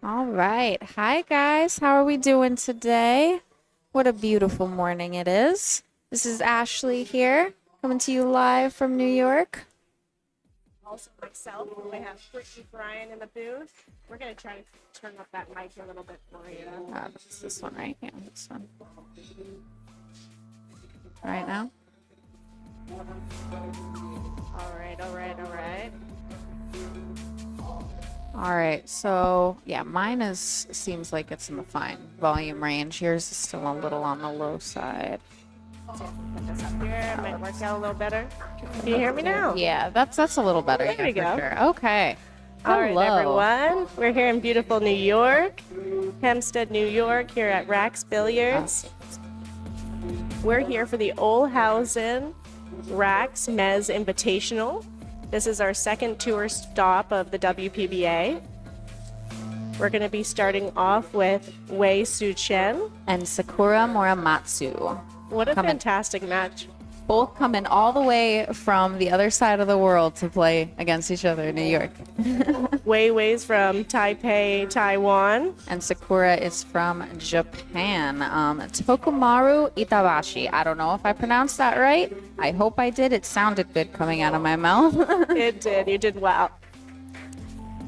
All right. Hi, guys. How are we doing today? What a beautiful morning it is. This is Ashley here, coming to you live from New York. Also myself, we have Brittany Brian in the booth. We're going to try to turn up that mic a little bit for you. That's this one right here. This one. Right now? All right. All right. So, yeah, mine seems like it's in the fine volume range. Yours is still a little on the low side. Put this up here. It might work out a little better. Can you hear me now? Yeah, that's a little better. There we go. For sure. Okay. All right, Hello. everyone. We're here in beautiful New York, Hempstead, New York, here at Raxx Billiards. We're here for the Olhausen Raxx Mezz Invitational. This is our second tour stop of the WPBA. We're going to be starting off with Wei Tzu Chien And Sakura Muramatsu. What a fantastic match. Both coming all the way from the other side of the world to play against each other in New York. Wei's from Taipei, Taiwan. And Sakura is from Japan. Tokumaru Itabashi. I don't know if I pronounced that right. I hope I did. It sounded good coming out of my mouth. It did. You did well.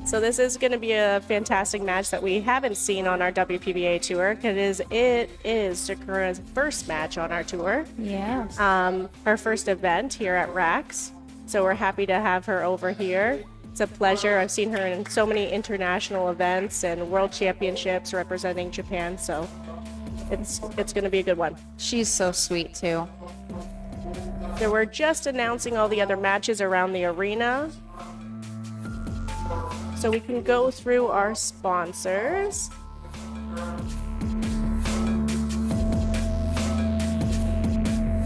So this is going to be a fantastic match that we haven't seen on our WPBA tour because it is Sakura's first match on our tour. Yes. Her first event here at Raxx. So we're happy to have her over here. It's a pleasure. I've seen her in so many international events and world championships representing Japan. So it's going to be a good one. She's so sweet too. So we're just announcing all the other matches around the arena. So we can go through our sponsors.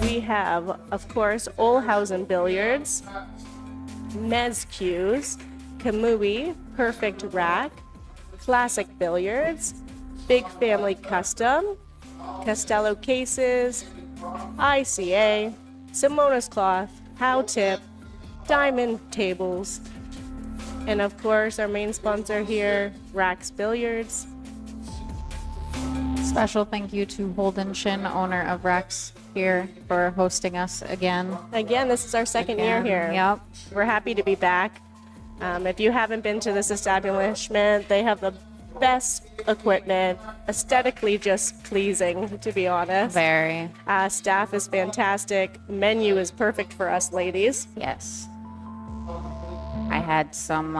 We have, of course, Olhausen Billiards, Mezz Cues, Kamui, Perfect Rack, Classic Billiards, Big Family Custom, Castello Cases, ICA, Simona's Cloth, How Tip, Diamond Tables, and of course, our main sponsor here, Raxx Billiards. Special thank you to Holden Shin, owner of Raxx, here for hosting us again. Again, this is our second year here. Yep. We're happy to be back. If you haven't been to this establishment, they have the best equipment, aesthetically just pleasing, to be honest. Very. Staff is fantastic. Menu is perfect for us ladies. Yes. I had some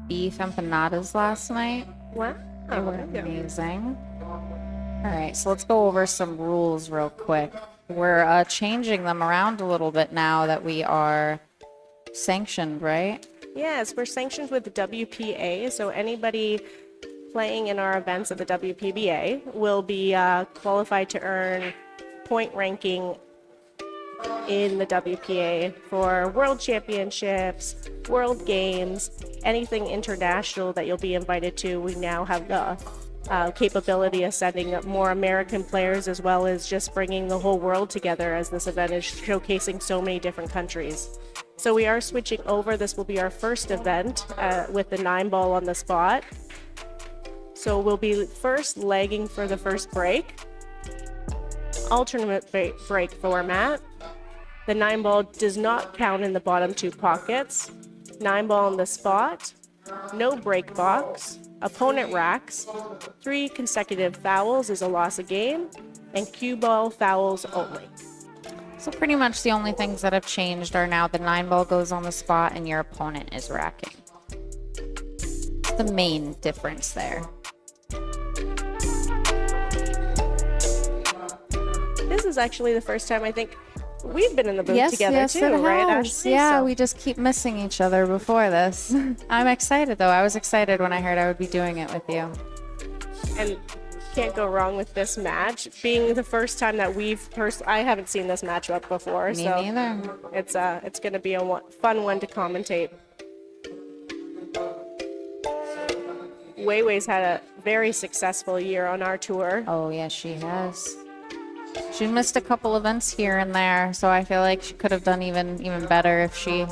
beef empanadas last night. Wow. They were amazing. All right, so let's go over some rules real quick. We're changing them around a little bit now that we are sanctioned, right? Yes, we're sanctioned with the WPA, so anybody playing in our events at the WPBA will be qualified to earn point ranking in the WPA for world championships, world games, anything international that you'll be invited to. We now have the capability of sending more American players, as well as just bringing the whole world together, as this event is showcasing so many different countries. So we are switching over. This will be our first event with the 9-ball on the spot. So we'll be first legging for the first break. Alternate break format. The 9-ball does not count in the bottom two pockets. 9-ball on the spot. No break box. Opponent racks. 3 consecutive fouls is a loss of game. And cue ball fouls only. So pretty much the only things that have changed are now the 9-ball goes on the spot and your opponent is racking. That's the main difference there. This is actually the first time I think we've been in the booth together too, right, Ashley? Yeah, we just keep missing each other before this. I'm excited though. I was excited when I heard I would be doing it with you. And can't go wrong with this match being the first time that I haven't seen this matchup before. Me neither. It's going to be a fun one to commentate. Wei's had a very successful year on our tour. Oh yeah, she has. She missed a couple events here and there, so I feel like she could have done even better if she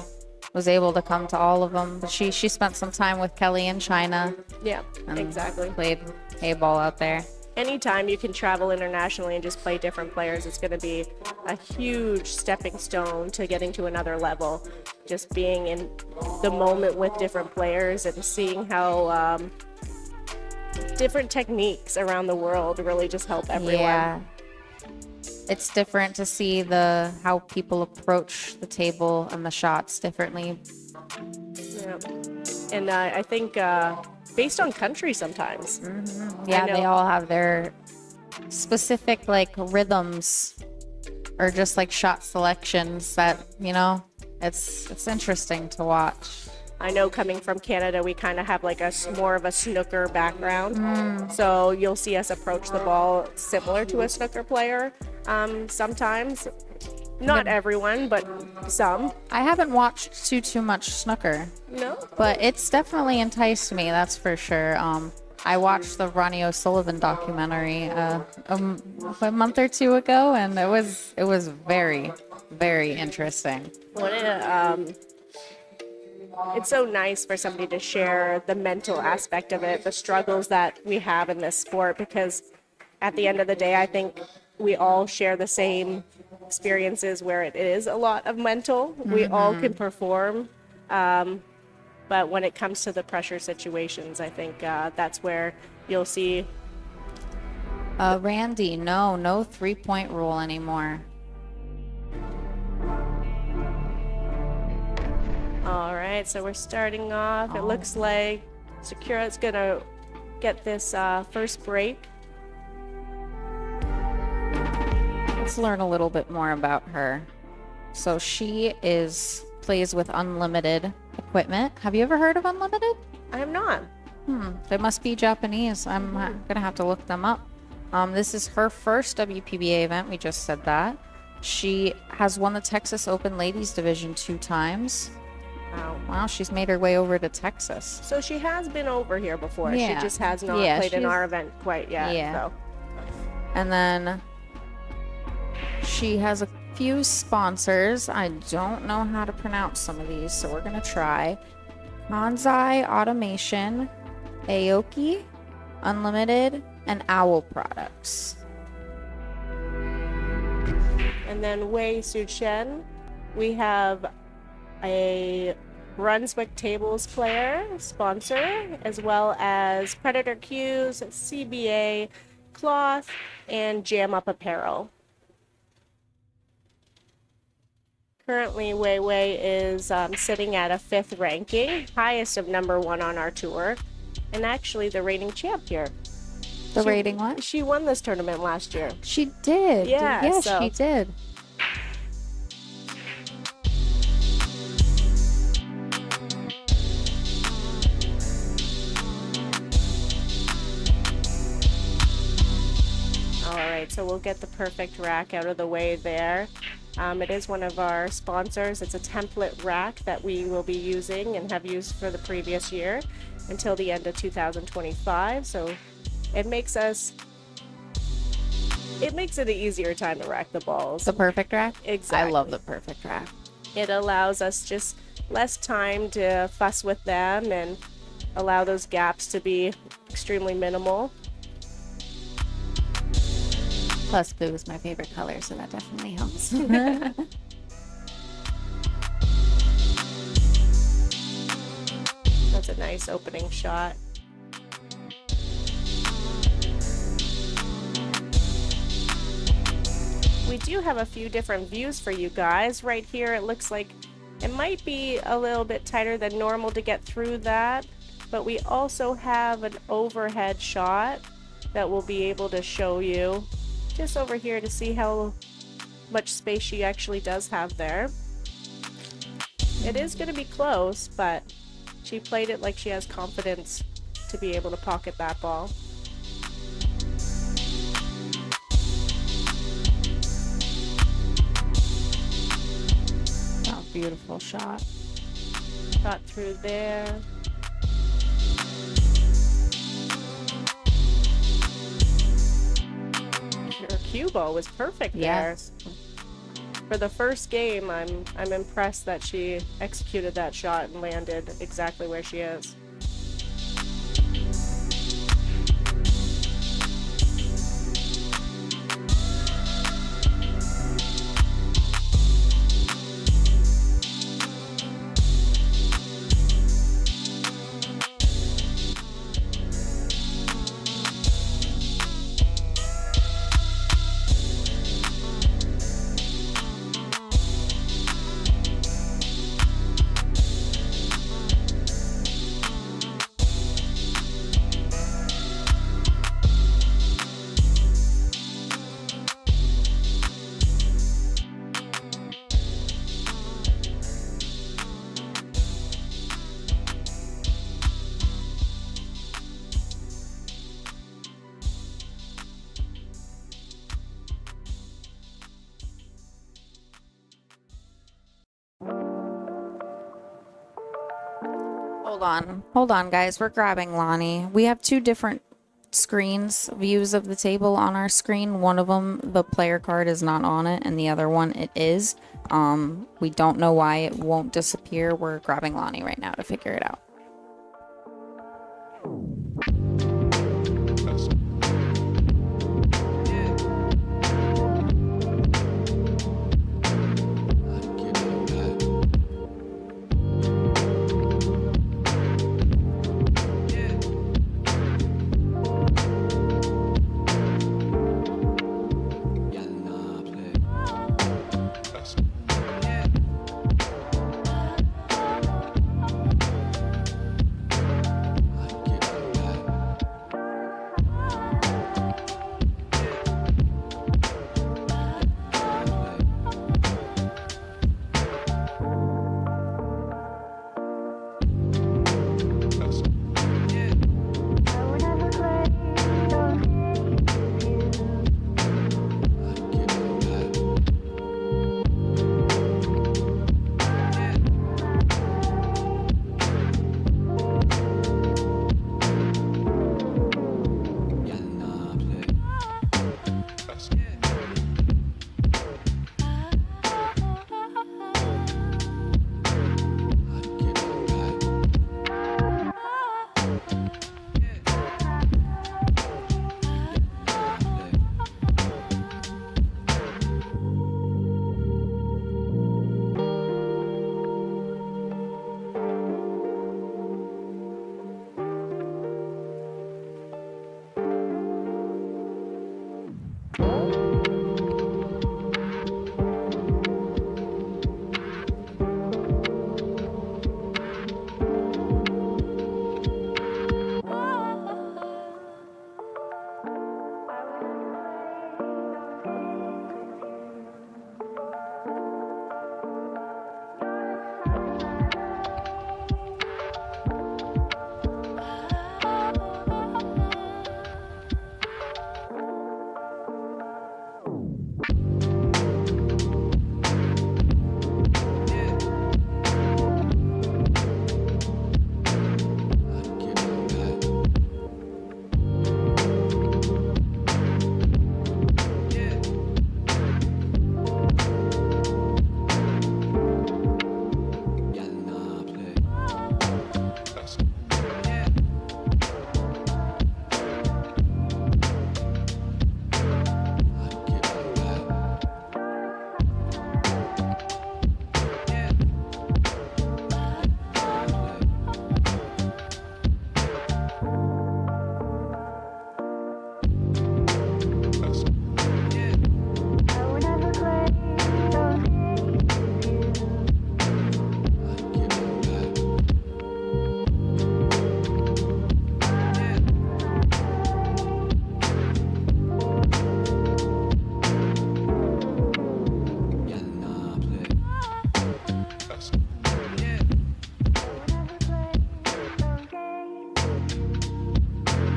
was able to come to all of them. But she spent some time with Kelly in China. Yeah, And exactly. played A-ball out there. Anytime you can travel internationally and just play different players, it's going to be a huge stepping stone to getting to another level. Just being in the moment with different players and seeing how different techniques around the world really just help everyone. Yeah. It's different to see how people approach the table and the shots differently. Yeah. And I think based on country sometimes. Yeah, they all have their specific like rhythms or just like shot selections that, you know, it's interesting to watch. I know coming from Canada, we kind of have like more of a snooker background. So you'll see us approach the ball similar to a snooker player sometimes. Not everyone, but some. I haven't watched too much snooker. No? But it's definitely enticed me, that's for sure. I watched the Ronnie O'Sullivan documentary a month or two ago, and it was very, very interesting. It's so nice for somebody to share the mental aspect of it, the struggles that we have in this sport, because at the end of the day, I think we all share the same experiences where it is a lot of mental. We all can perform, but when it comes to the pressure situations, I think that's where you'll see. Randy, no 3-point rule anymore. All right, so we're starting off. It looks like Sakura's gonna get this first break. Let's learn a little bit more about her. So she plays with unlimited equipment. Have you ever heard of unlimited? I have not. They must be Japanese. I'm gonna have to look them up. This is her first WPBA event. We just said that. She has won the Texas Open Ladies Division 2 times. Wow, she's made her way over to Texas. So she has been over here before. Yeah. She just has not played in our event quite yet. Yeah. So. And then she has a few sponsors. I don't know how to pronounce some of these, so we're going to try. Hanzai Automation, Aoki, Unlimited, and Owl Products. And then Wei Tzu Chien, we have a Brunswick Tables player sponsor, as well as Predator Cues, CBA, Cloth, and Jam Up Apparel. Currently, Wei Wei is sitting at a 5th ranking, highest of #1 on our tour, and actually the reigning champ here. Rating what? She won this tournament last year. She did. Yeah, yes, so. she did. So we'll get the perfect rack out of the way there. It is one of our sponsors. It's a template rack that we will be using and have used for the previous year until the end of 2025. So it makes it an easier time to rack the balls. The perfect rack? Exactly. I love the perfect rack. It allows us just less time to fuss with them and allow those gaps to be extremely minimal. Plus, blue is my favorite color, so that definitely helps. That's a nice opening shot. We do have a few different views for you guys. Right here, it looks like it might be a little bit tighter than normal to get through that, but we also have an overhead shot that we'll be able to show you just over here to see how much space she actually does have there. It is going to be close, but she played it like she has confidence to be able to pocket that ball. Oh, beautiful shot. Got through there. Her cue ball was perfect there. Yes. For the first game, I'm impressed that she executed that shot and landed exactly where she is. Hold on, guys. We're grabbing Lonnie. We have two different screens, views of the table on our screen. One of them, the player card is not on it, and the other one, it is. We don't know why it won't disappear. We're grabbing Lonnie right now to figure it out.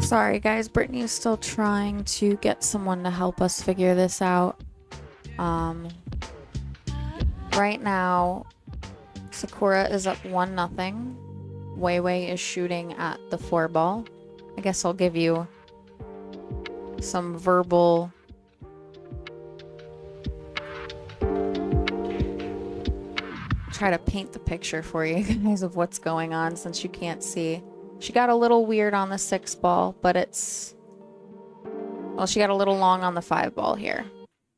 Sorry guys, Brittany's still trying to get someone to help us figure this out. Right now, Sakura is up 1-0. Wei Wei is shooting at the 4-ball. I guess I'll give you some verbal try to paint the picture for you guys of what's going on since you can't see. She got a little weird on the 6 ball, but it's... Well, she got a little long on the 5 ball here.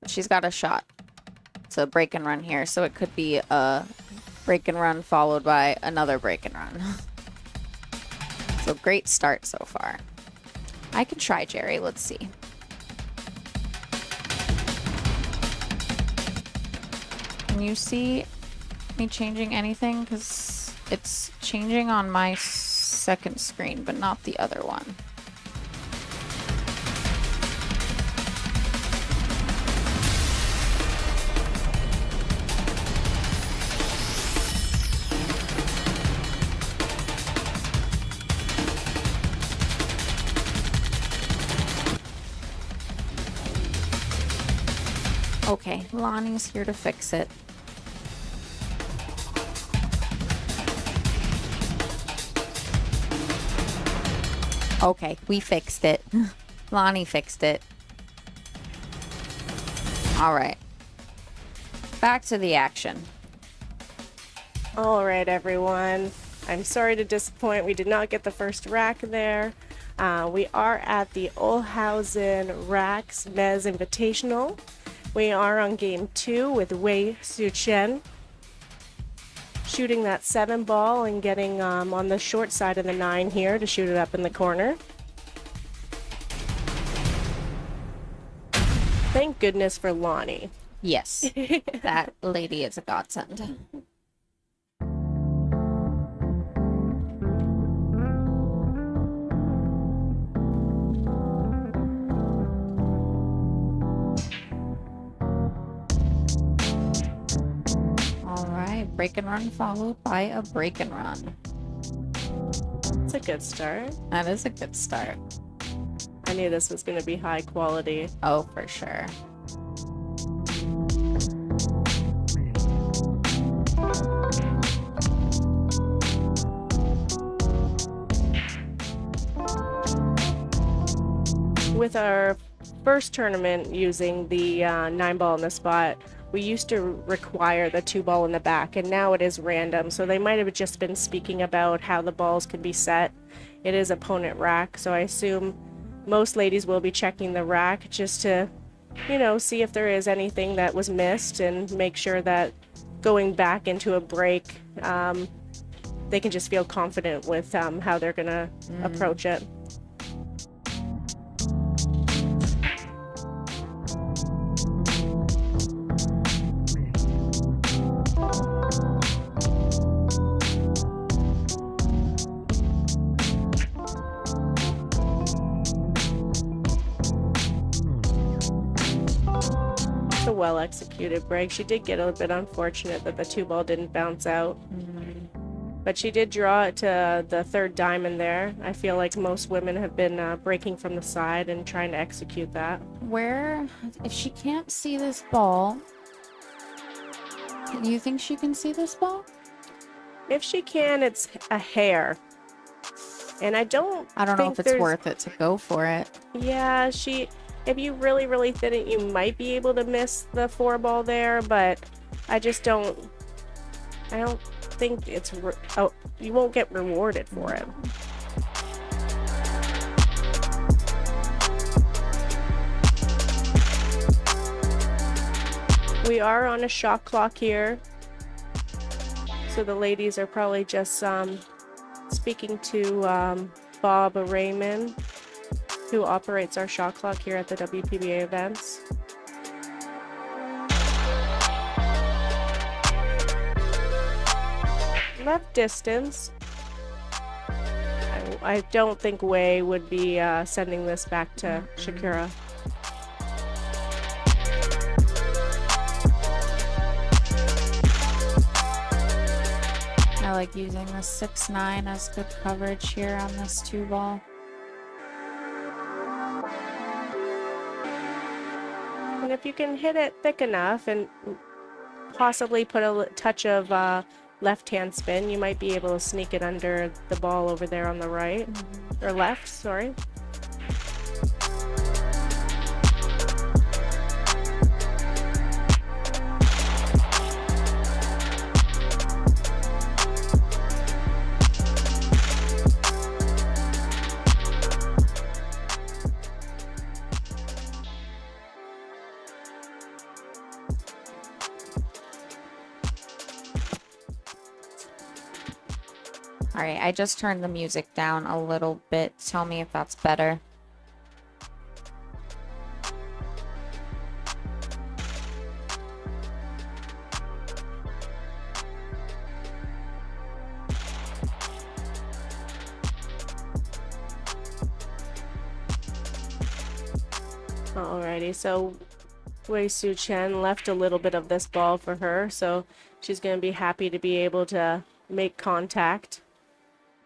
But she's got a shot. It's a break and run here, so it could be a break and run followed by another break and run. So great start so far. I can try, Jerry. Let's see. Can you see me changing anything? Because it's changing on my second screen, but not the other one. Okay, Lonnie's here to fix it. Okay, we fixed it. Lonnie fixed it. All right. Back to the action. All right, everyone. I'm sorry to disappoint. We did not get the first rack there. We are at the Olhausen Raxx Mezz Invitational. We are on game 2 with Wei Tzu Chien, shooting that 7 ball and getting on the short side of the 9 here to shoot it up in the corner. Thank goodness for Lonnie. Yes, that lady is a godsend. Break and run followed by a break and run. It's a good start. That is a good start. I knew this was going to be high quality. Oh, for sure. With our first tournament using the 9 ball in the spot, we used to require the 2 ball in the back, and now it is random. So they might have just been speaking about how the balls can be set. It is opponent rack, so I assume most ladies will be checking the rack just to, you know, see if there is anything that was missed and make sure that going back into a break, they can just feel confident with how they're gonna approach it. Well executed break. She did get a bit unfortunate that the 2 ball didn't bounce out, but she did draw it to the 3rd diamond there. I feel like most women have been breaking from the side and trying to execute that. Where, if she can't see this ball, do you think she can see this ball? If she can, it's a hair, and I don't know if it's worth it to go for it. Yeah, if you really thin it, you might be able to miss the 4 ball there, but I don't think it's, you won't get rewarded for it. We are on a shot clock here, so the ladies are probably just speaking to Bob Raymond, who operates our shot clock here at the WPBA events. Left distance. I don't think Wei would be sending this back to Sakura. I like using the 6-9 as good coverage here on this 2 ball. And if you can hit it thick enough and possibly put a touch of left-hand spin, you might be able to sneak it under the ball over there on the right, or left, sorry. All right, I just turned the music down a little bit. Tell me if that's better. Alrighty, so Wei Tzu Chien left a little bit of this ball for her, so she's going to be happy to be able to make contact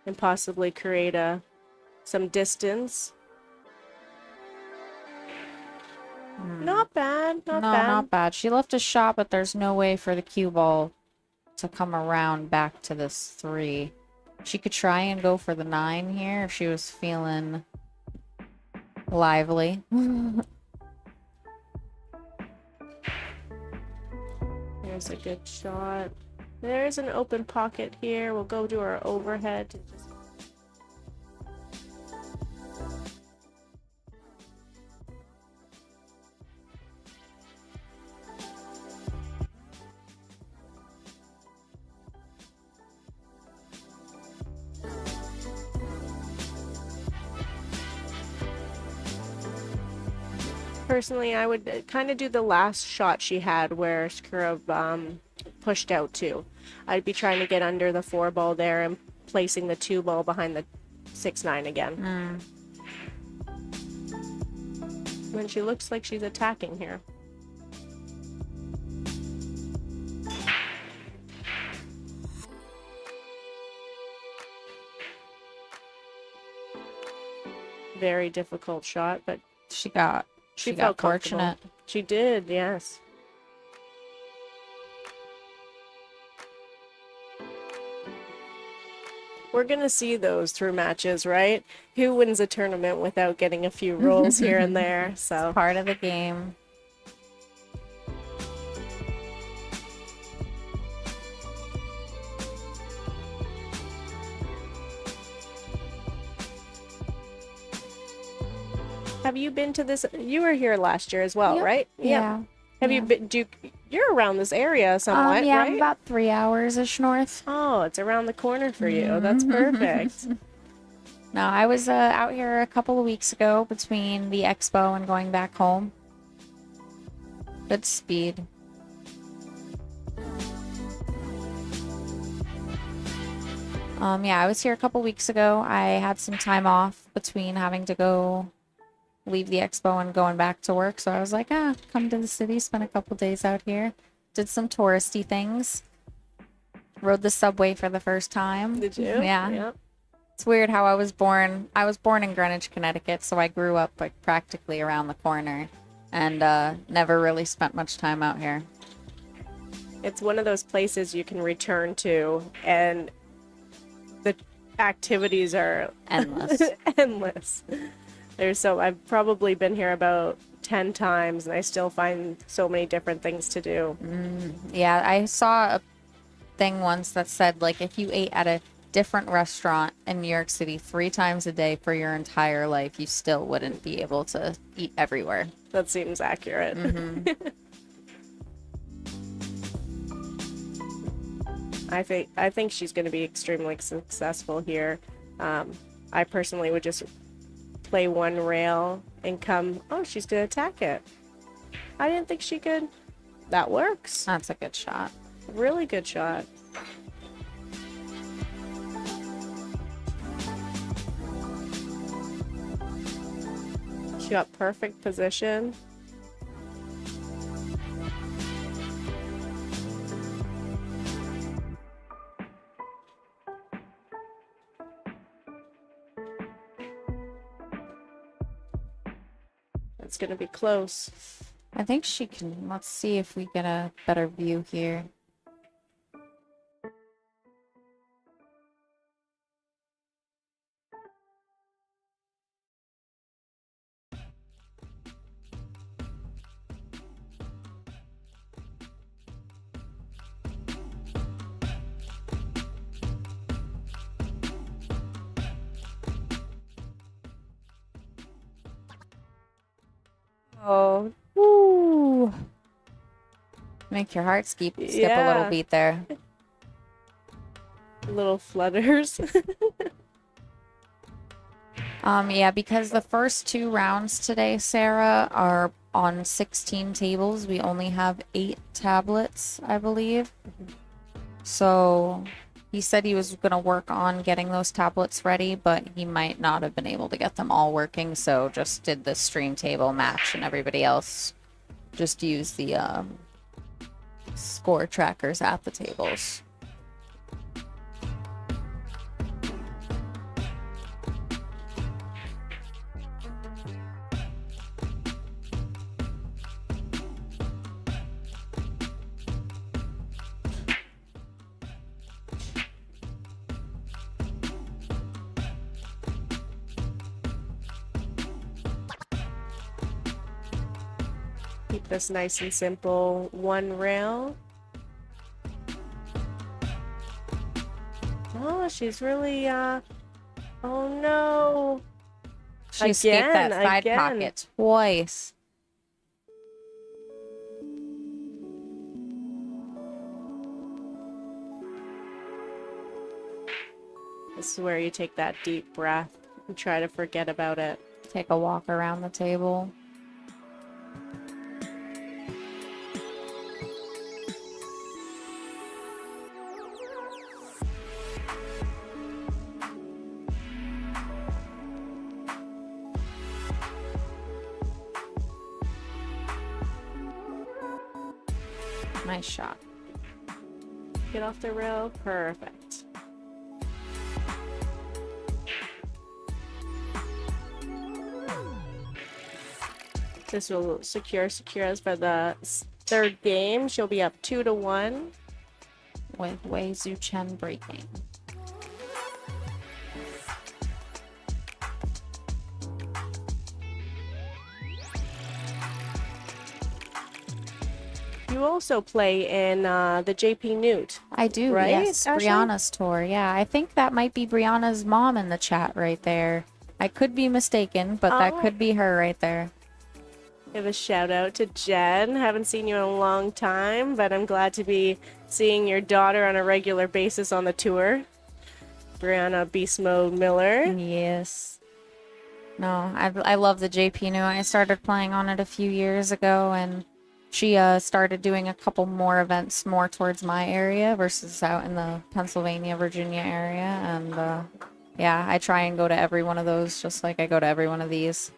and possibly create some distance. Not bad, not bad. Not bad. She left a shot, but there's no way for the cue ball to come around back to this 3. She could try and go for the 9 here if she was feeling lively. There's a good shot. There's an open pocket here. We'll go to our overhead to just... Personally, I would kind of do the last shot she had where Sakura pushed out 2. I'd be trying to get under the 4 ball there and placing the 2 ball behind the 6-9 again. And she looks like she's attacking here. Very difficult shot, but She got fortunate. She did, yes. We're gonna see those through matches, right? Who wins a tournament without getting a few rolls here and there? So It's part of the game. have you been to this? You were here last year as well, Yep. right? Yeah. Have you been? You're around this area somewhat, Yeah, right? I'm about 3 hours-ish north. Oh, it's around the corner for you. That's perfect. No, I was out here a couple of weeks ago between the expo and going back home. Good speed. Yeah, I was here a couple weeks ago. I had some time off between having to go leave the expo and going back to work. So I was like, come to the city, spend a couple days out here. Did some touristy things. Rode the subway for the first time. Did you? Yeah. Yep. It's weird how I was born. I was born in Greenwich, Connecticut, so I grew up like practically around the corner and never really spent much time out here. It's one of those places you can return to, and the activities are Endless. endless. I've probably been here about 10 times, and I still find so many different things to do. Yeah, I saw a thing once that said, like, if you ate at a different restaurant in New York City 3 times a day for your entire life, you still wouldn't be able to eat everywhere. That seems accurate. I think she's going to be extremely successful here. I personally would just play 1 rail and come. Oh, she's going to attack it. I didn't think she could. That works. That's a good shot. Really good shot. She got perfect position. It's going to be close. I think she can. Let's see if we get a better view here. Oh, woo! Make your heart skip a little beat there. Little flutters. Yeah, because the first 2 rounds today, Sarah, are on 16 tables. We only have 8 tablets, I believe. So he said he was going to work on getting those tablets ready, but he might not have been able to get them all working. So just did the stream table match, and everybody else just used the score trackers at the tables. Keep this nice and simple. 1 rail. Oh, she's really, oh no. She escaped that side pocket twice. This is where you take that deep breath and try to forget about it. Take a walk around the table. Nice shot. Get off the rail. Perfect. This will secure us for the 3rd game. She'll be up 2-1. With Wei Tzu Chien breaking. You also play in the JP Newt. I do, right, yes. Ashley? Brianna's tour. Yeah, I think that might be Brianna's mom in the chat right there. I could be mistaken, but that could be her right there. Give a shout out to Jen. Haven't seen you in a long time, but I'm glad to be seeing your daughter on a regular basis on the tour. Brianna Beast Mode Miller. Yes. No, I love the JP New. I started playing on it a few years ago, and she started doing a couple more events more towards my area versus out in the Pennsylvania, Virginia area. And yeah, I try and go to every one of those just like I go to every one of these.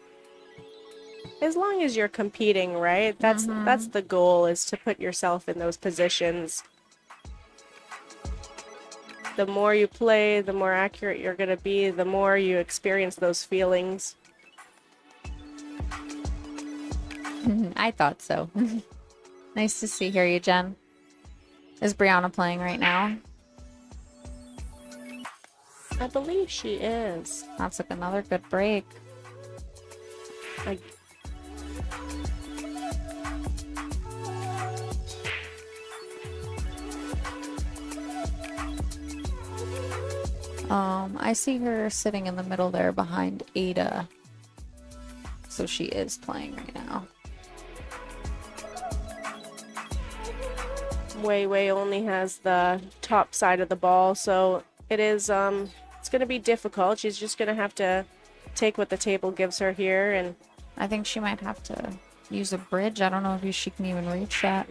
As long as you're competing, right? That's the goal, is to put yourself in those positions. The more you play, the more accurate you're going to be, the more you experience those feelings. I thought so. Nice to hear you, Jen. Is Brianna playing right now? I believe she is. That's like another good break. I see her sitting in the middle there behind Ada. So she is playing right now. Wei only has the top side of the ball, so it is it's going to be difficult. She's just going to have to take what the table gives her here, and I think she might have to use a bridge. I don't know if she can even reach that.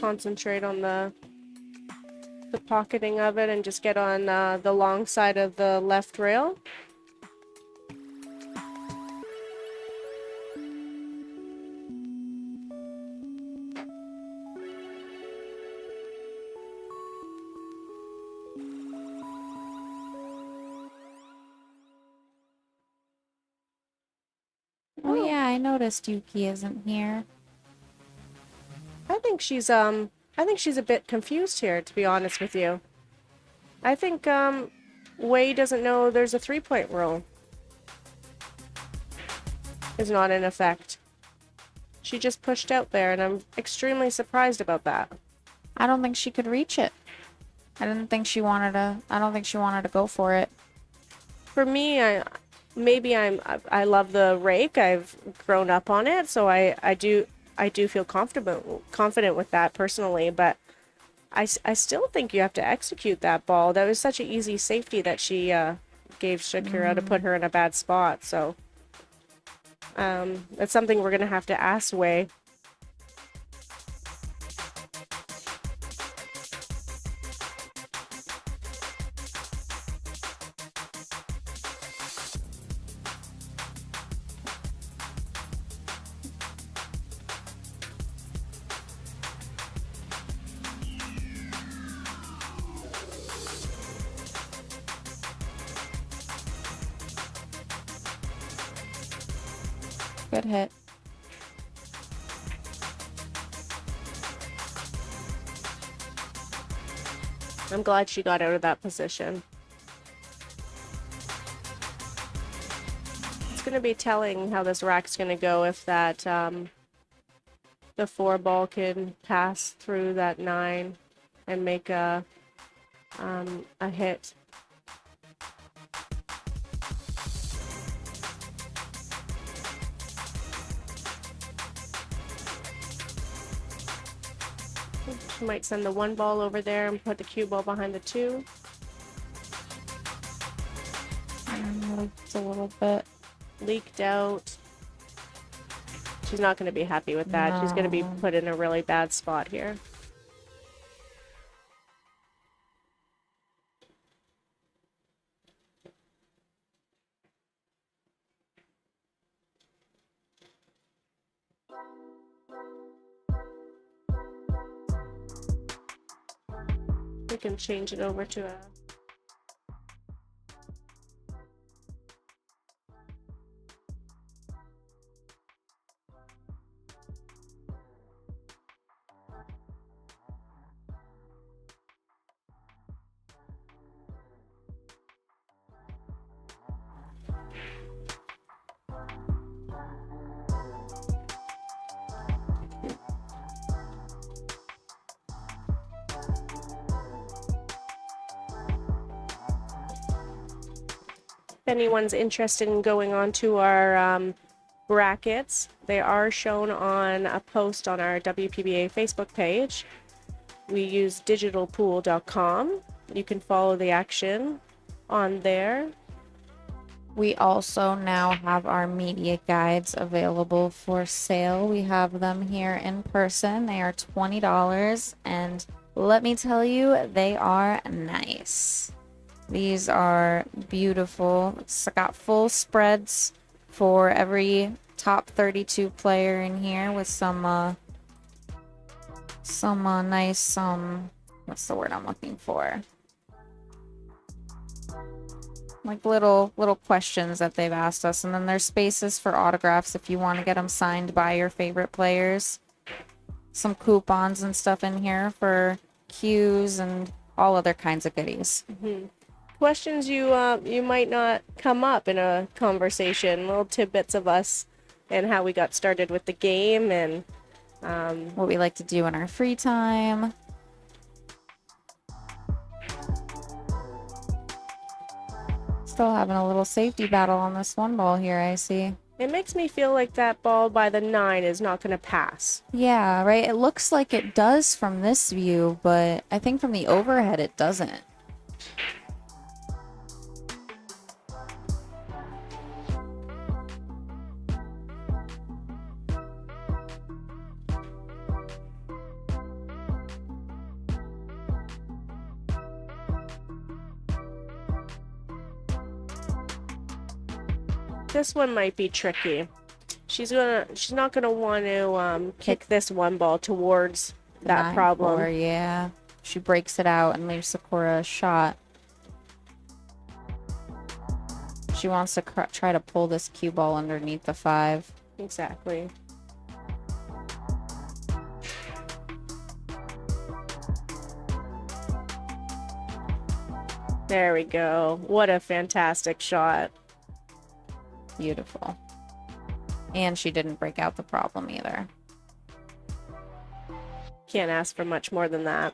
Concentrate on the pocketing of it and just get on the long side of the left rail. Oh yeah, I noticed Yuki isn't here. I think she's a bit confused here, to be honest with you. I think Wei doesn't know there's a 3-point rule. Is not in effect. She just pushed out there, and I'm extremely surprised about that. I don't think she could reach it. I don't think she wanted to go for it. For me, I love the rake. I've grown up on it, so I do I do feel confident with that personally, but I still think you have to execute that ball. That was such an easy safety that she gave Sakura to put her in a bad spot. So that's something we're going to have to ask Wei. Good hit. I'm glad she got out of that position. It's going to be telling how this rack's going to go if that the 4 ball can pass through that 9 and make a hit. She might send the 1 ball over there and put the cue ball behind the 2. It's a little bit Leaked out. She's not going to be happy with that. She's going to be put in a really bad spot here. We can change it over to a... If anyone's interested in going on to our brackets, they are shown on a post on our WPBA Facebook page. We use digitalpool.com. You can follow the action on there. We also now have our media guides available for sale. We have them here in person. They are $20, and let me tell you, they are nice. These are beautiful. It's got full spreads for every top 32 player in here with some nice what's the word I'm looking for? Like little questions that they've asked us, and then there's spaces for autographs if you want to get them signed by your favorite players. Some coupons and stuff in here for cues and all other kinds of goodies. Mm-hmm. Questions you might not come up in a conversation, little tidbits of us and how we got started with the game and what we like to do in our free time. Still having a little safety battle on this 1 ball here, I see. It makes me feel like that ball by the 9 is not going to pass. Yeah, right? It looks like it does from this view, but I think from the overhead it doesn't. This one might be tricky. She's not gonna want to kick this 1 ball towards that problem. 9-4, yeah. She breaks it out and leaves Sakura a shot. She wants to try to pull this cue ball underneath the 5. Exactly. There we go. What a fantastic shot. Beautiful. And she didn't break out the problem either. Can't ask for much more than that.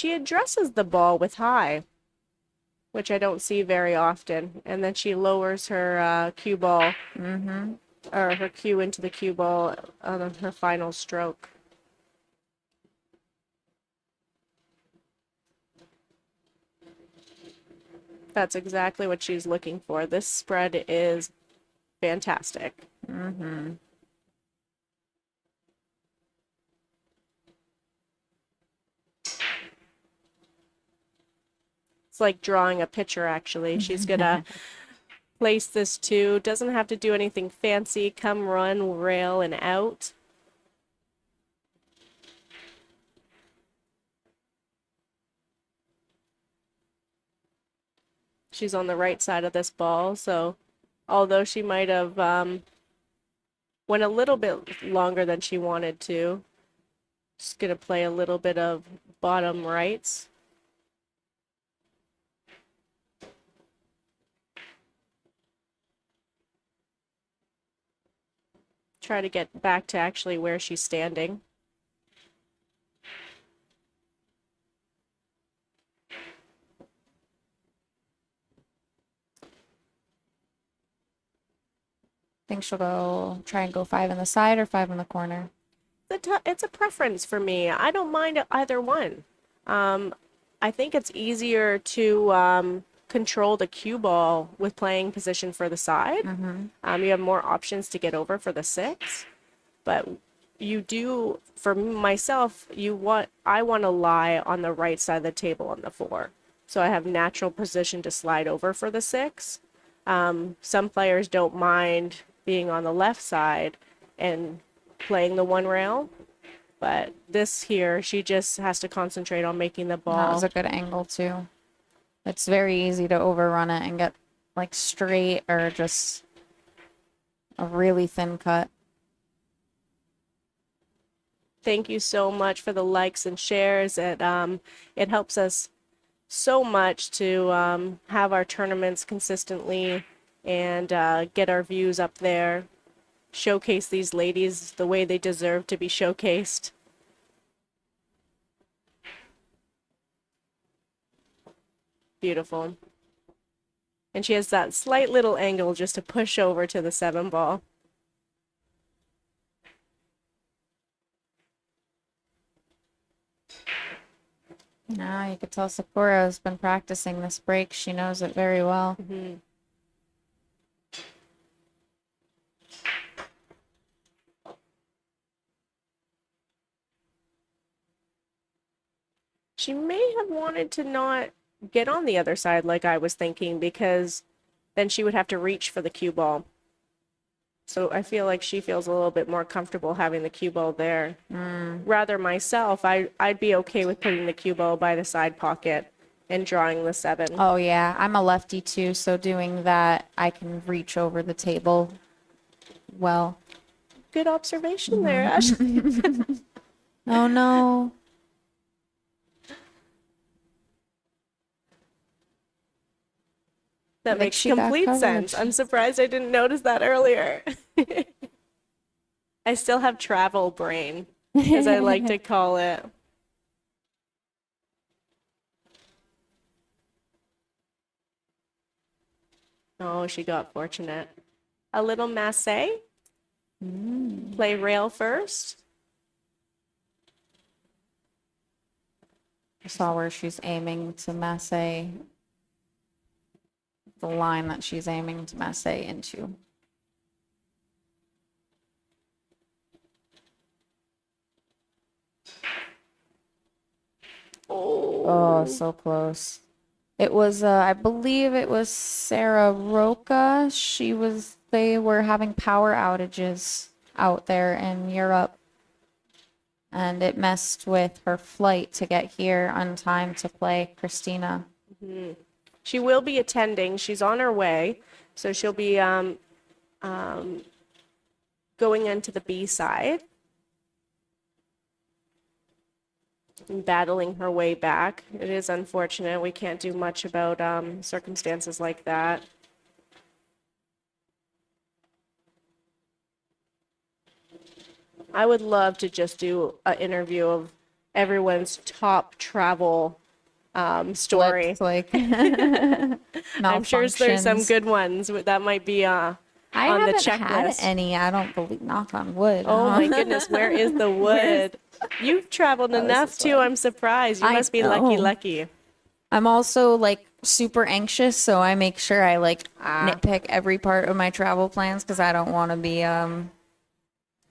she addresses the ball with high, which I don't see very often. And then she lowers her cue ball, or her cue into the cue ball on her final stroke. That's exactly what she's looking for. This spread is fantastic. It's like drawing a picture, actually. She's gonna place this two. Doesn't have to do anything fancy. Come run, rail, and out. She's on the right side of this ball, so although she might have went a little bit longer than she wanted to, just gonna play a little bit of bottom rights. Try to get back to actually where she's standing. Think she'll try and go 5 in the side or 5 in the corner. It's a preference for me. I don't mind either one. I think it's easier to control the cue ball with playing position for the side. You have more options to get over for the 6, but you do, for myself, I want to lie on the right side of the table on the 4. So I have natural position to slide over for the 6. Some players don't mind being on the left side and playing the 1 rail, but this here, she just has to concentrate on making the ball. That was a good angle too. It's very easy to overrun it and get like straight or just a really thin cut. Thank you so much for the likes and shares. It helps us so much to have our tournaments consistently and get our views up there, showcase these ladies the way they deserve to be showcased. Beautiful. And she has that slight little angle just to push over to the 7 ball. Now you could tell Sakura has been practicing this break. She knows it very well. She may have wanted to not get on the other side like I was thinking, because then she would have to reach for the cue ball. So I feel like she feels a little bit more comfortable having the cue ball there. Rather myself, I'd be okay with putting the cue ball by the side pocket and drawing the 7. Oh yeah, I'm a lefty too, so doing that, I can reach over the table well. Good observation there, Ashley. Oh no. That makes complete sense. I'm surprised I didn't notice that earlier. I still have travel brain, as I like to call it. Oh, she got fortunate. A little masse. Play rail first. I saw where she's aiming to masse, the line that she's aiming to masse into. Oh, so close. It was, I believe it was Sarah Roca. They were having power outages out there in Europe. And it messed with her flight to get here on time to play Christina. She will be attending. She's on her way. So she'll be going into the B side and battling her way back. It is unfortunate. We can't do much about circumstances like that. I would love to just do an interview of everyone's top travel story. Flips, like I'm sure there's some malfunctions. good ones that might be I on the haven't had checklist. any. I don't believe. Knock on wood. Oh my goodness, where is the Where's- wood? You've traveled Oh, this enough is too. wood. I'm surprised. You I must be lucky, know. lucky. I'm also like super anxious, so I make sure I like Ah. nitpick every part of my travel plans because I don't want to be You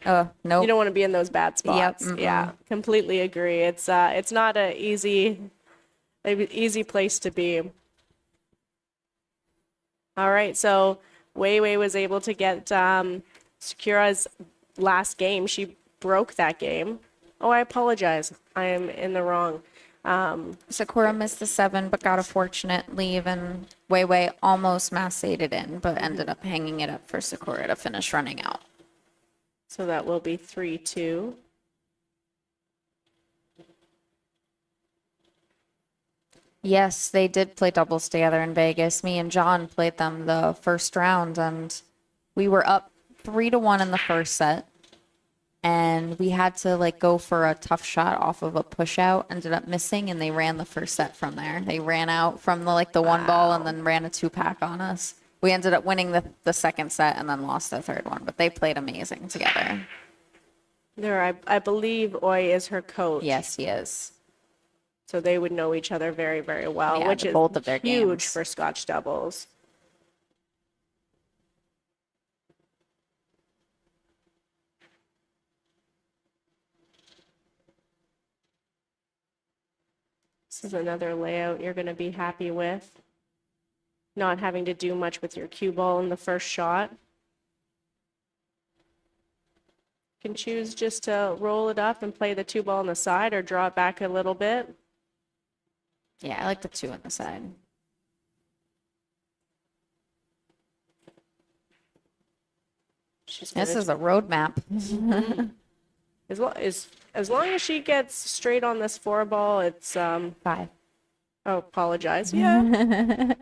nope. don't want to be in those bad Yep. spots. Yeah, completely agree. It's not a easy place to be. All right, so Wei Wei was able to get Sakura's last game. She broke that game. Oh, I apologize. I am in the wrong. Sakura missed the 7, but got a fortunate leave, and Wei Wei almost massed it in, but ended up hanging it up for Sakura to finish running out. So that will be 3-2. Yes, they did play doubles together in Vegas. Me and John played them the first round, and we were up 3-1 in the first set. And we had to like go for a tough shot off of a push out, ended up missing, and they ran the first set from there. They ran out from the one ball and then ran a 2-pack on us. We ended up winning the second set and then lost the third one, but they played amazing together. I believe Oi is her coach. Yes, he is. So they would know each other very, very well, Yeah, which is both of their huge games. for Scotch doubles. This is another layout you're going to be happy with. Not having to do much with your cue ball in the first shot. You can choose just to roll it up and play the 2 ball on the side or draw it back a little bit. Yeah, I like the 2 on the side. This is a roadmap. As long as she gets straight on this 4 ball, it's 5. oh, apologize. Yeah.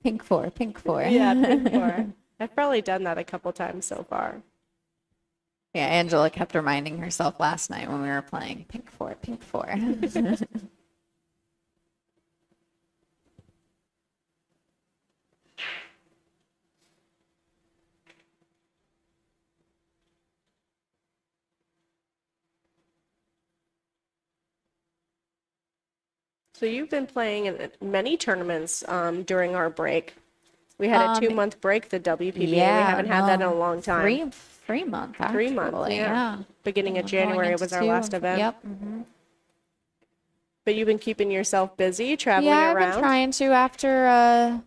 Pink 4, pink 4. Yeah, pink 4. I've probably done that a couple times so far. Yeah, Angela kept reminding herself last night when we were playing pink 4, pink 4. So you've been playing in many tournaments during our break. We had a 2-month break, the WPBA. Yeah, we haven't had that in a long time. 3 month actually. 3 months, yeah. Beginning of Going January into was our 2. last event. Yep. But you've been keeping yourself busy, traveling Yeah, I've around. been trying to after,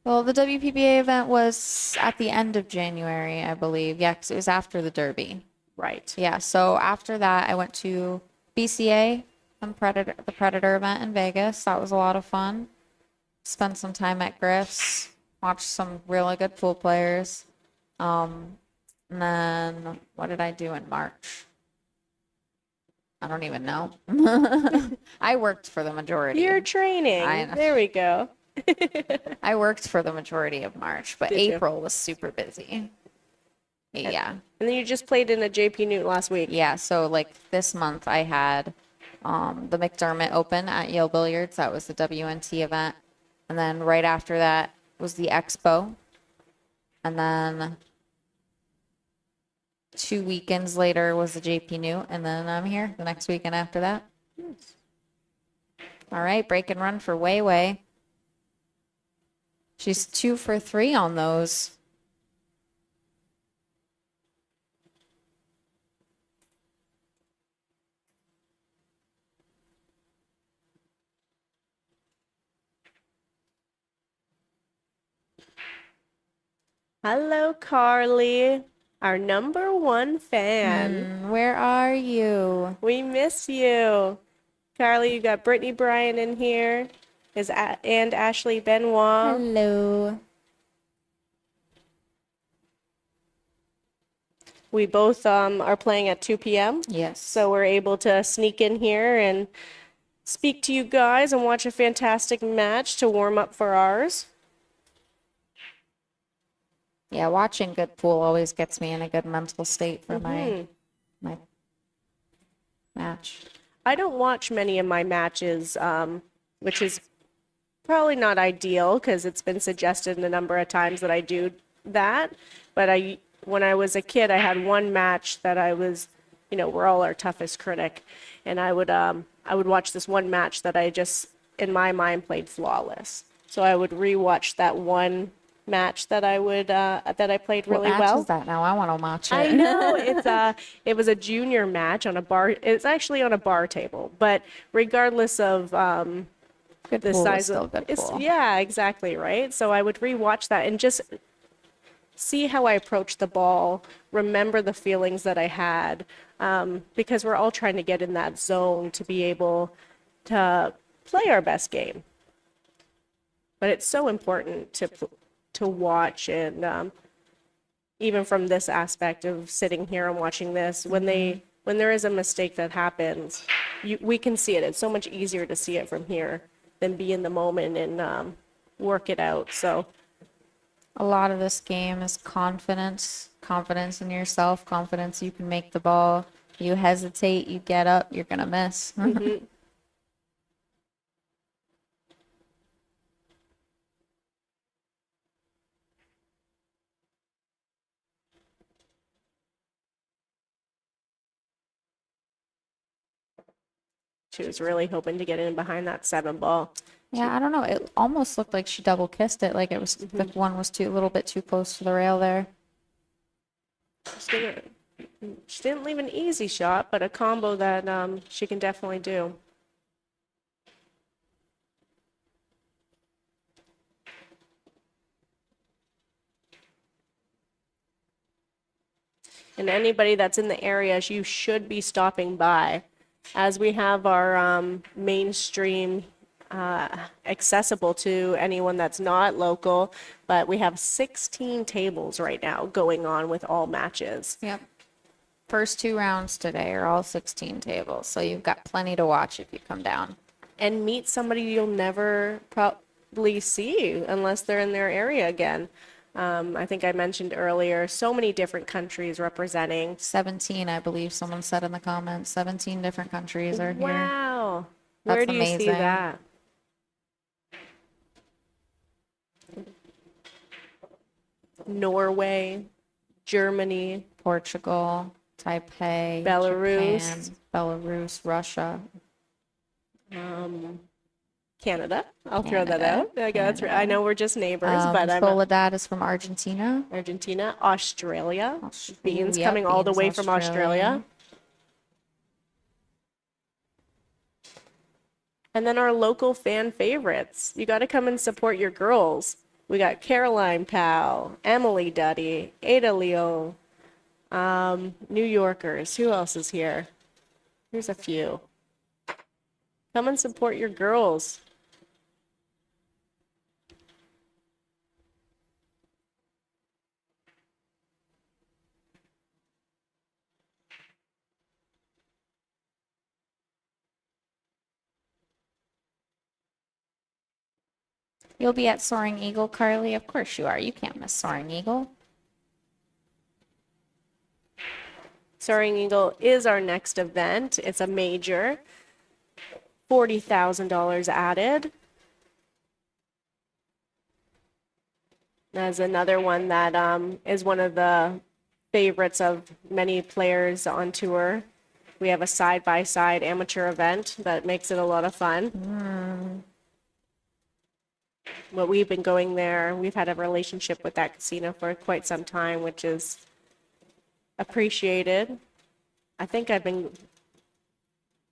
well, the WPBA event was at the end of January, I believe. Yeah, 'cause it was after the Derby. Right. Yeah, so after that, I went to BCA, the Predator event in Vegas. That was a lot of fun. Spent some time at Griff's, watched some really good pool players. And then what did I do in March? I don't even know. I worked for the majority. You're training. I know. There we go. I worked for the majority of March, but Did you? April was super busy. Yeah. And then you just played in a JP Newt last week. Yeah, so like this month I had the McDermott Open at Yale Billiards. That was the WNT event. And then right after that was the Expo. And then 2 weekends later was the JP Newt. And then I'm here the next weekend after that. All right, break and run for Wei Wei. She's 2 for 3 on those. Hello, Carly, our #1 fan. Where are you? We miss you. Carly, you got Brittany Bryan in here, and Ashley Benoit. Hello. We both are playing at 2 p.m. Yes. So we're able to sneak in here and speak to you guys and watch a fantastic match to warm up for ours. Yeah, watching good pool always gets me in a good mental state for my match? I don't watch many of my matches, which is probably not ideal because it's been suggested a number of times that I do that. But when I was a kid, I had one match that I was, we're all our toughest critic, and I would watch this one match that I just, in my mind, played flawless. So I would rewatch that one match that I played really What match well. is that now? I want to watch it. I know it was a junior match on a bar. It's actually on a bar table, but regardless of Good the pool is size still of good pool. yeah, exactly, right? So I would rewatch that and just see how I approached the ball, remember the feelings that I had, because we're all trying to get in that zone to be able to play our best game. But it's so important to watch, and even from this aspect of sitting here and watching this, when there is a mistake that happens, we can see it. It's so much easier to see it from here than be in the moment and work it out. So A lot of this game is confidence in yourself, confidence you can make the ball. You hesitate, you get up, you're gonna miss. she was really hoping to get in behind that 7 ball. Yeah, I don't know. It almost looked like she double kissed it, like it was the one was a little bit too close to the rail there. She didn't leave an easy shot, but a combo that she can definitely do. And anybody that's in the area, you should be stopping by, as we have our mainstream accessible to anyone that's not local. But we have 16 tables right now going on with all matches. Yep. First 2 rounds today are all 16 tables, so you've got plenty to watch if you come down. And meet somebody you'll never probably see unless they're in their area again. I think I mentioned earlier, so many different countries representing. 17, I believe someone said in the comments. 17 different countries are here. Wow. That's Where do you see amazing. that? Norway, Germany, Portugal, Taipei, Belarus. Japan, Belarus, Russia. Canada. I'll throw that Canada. out. That's right. I know we're just neighbors, but I'm Soledad is from Argentina. Argentina, Australia. Beans Yep, coming all the Beans, way from Australia. And then our local fan favorites. You got to come and support your girls. We got Caroline Powell, Emily Duddy, Ada Leo, New Yorkers. Who else is here? Here's a few. Come and support your girls. You'll be at Soaring Eagle, Carly? Of course you are. You can't miss Soaring Eagle. Soaring Eagle is our next event. It's a major. $40,000 added. There's another one that is one of the favorites of many players on tour. We have a side-by-side amateur event that makes it a lot of fun. But we've been going there. We've had a relationship with that casino for quite some time, which is appreciated. I think I've been,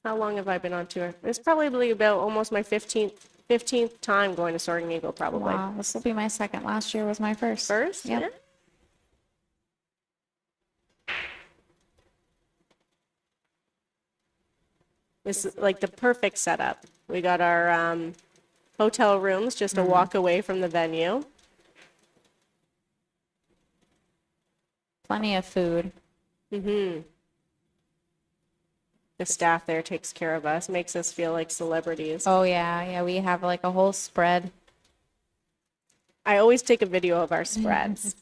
how long have I been on tour? It's probably about almost my 15th time going to Soaring Eagle, probably. Wow, this will be my second. Last year was my first. First? Yep. Yeah. This is like the perfect setup. We got our hotel rooms just a walk away from the venue. Plenty of food. The staff there takes care of us, makes us feel like celebrities. Oh, yeah. We have like a whole spread. I always take a video of our spreads.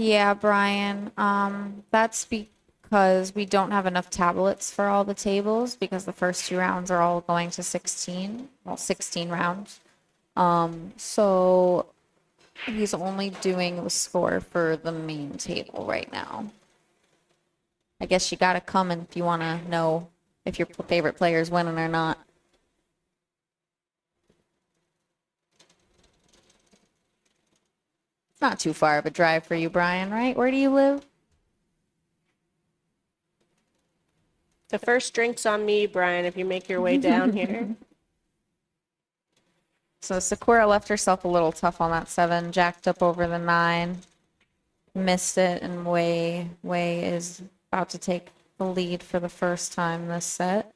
Yeah, Brian. That's because we don't have enough tablets for all the tables because the first two rounds are all going to 16. Well, 16 rounds. So he's only doing the score for the main table right now. I guess you gotta come in if you want to know if your favorite player is winning or not. It's not too far of a drive for you, Brian, right? Where do you live? The first drink's on me, Brian, if you make your way down here. So Sakura left herself a little tough on that 7, jacked up over the 9, missed it, and Wei is about to take the lead for the first time this set.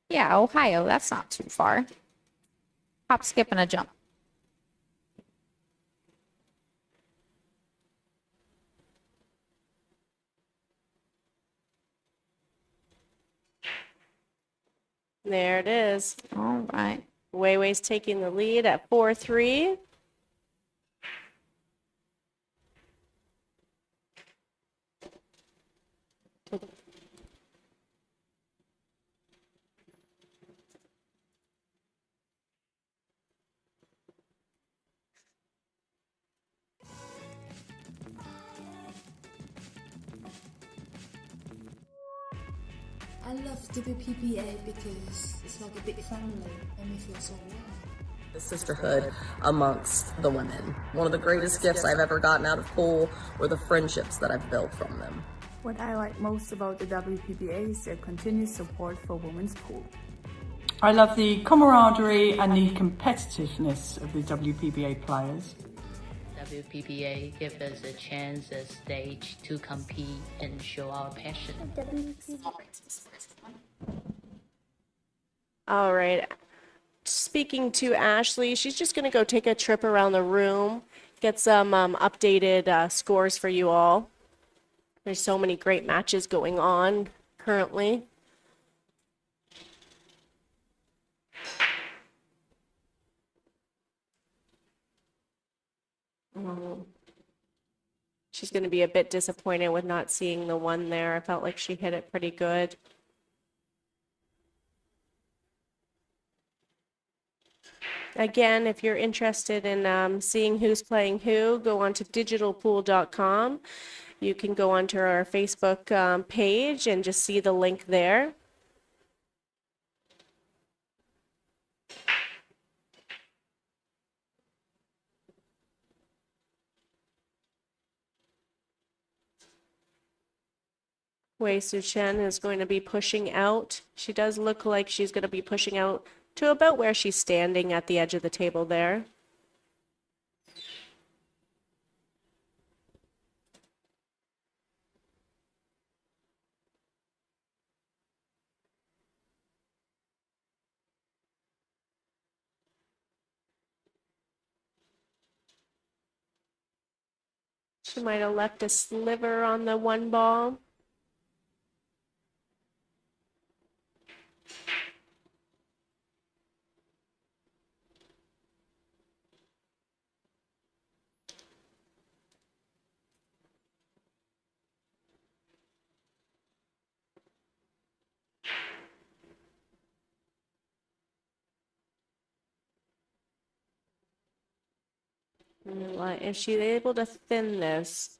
Yeah, Ohio, that's not too far. Hop, skip, and a jump. There it is. All right. Wei Wei's taking the lead at 4-3. I love WPBA because it's like a big family and we feel so warm. The sisterhood amongst the women. One of the greatest gifts I've ever gotten out of pool were the friendships that I've built from them. What I like most about the WPBA is their continued support for women's pool. I love the camaraderie and the competitiveness of the WPBA players. WPBA gives us a chance, a stage to compete and show our passion. All right. Speaking to Ashley, she's just going to go take a trip around the room, get some updated scores for you all. There's so many great matches going on currently. She's going to be a bit disappointed with not seeing the 1 there. I felt like she hit it pretty good. Again, if you're interested in seeing who's playing who, go on to digitalpool.com. You can go onto our Facebook page and just see the link there. Wei Tzu Chien is going to be pushing out. She does look like she's going to be pushing out to about where she's standing at the edge of the table there. She might have left a sliver on the 1 ball. If she's able to thin this,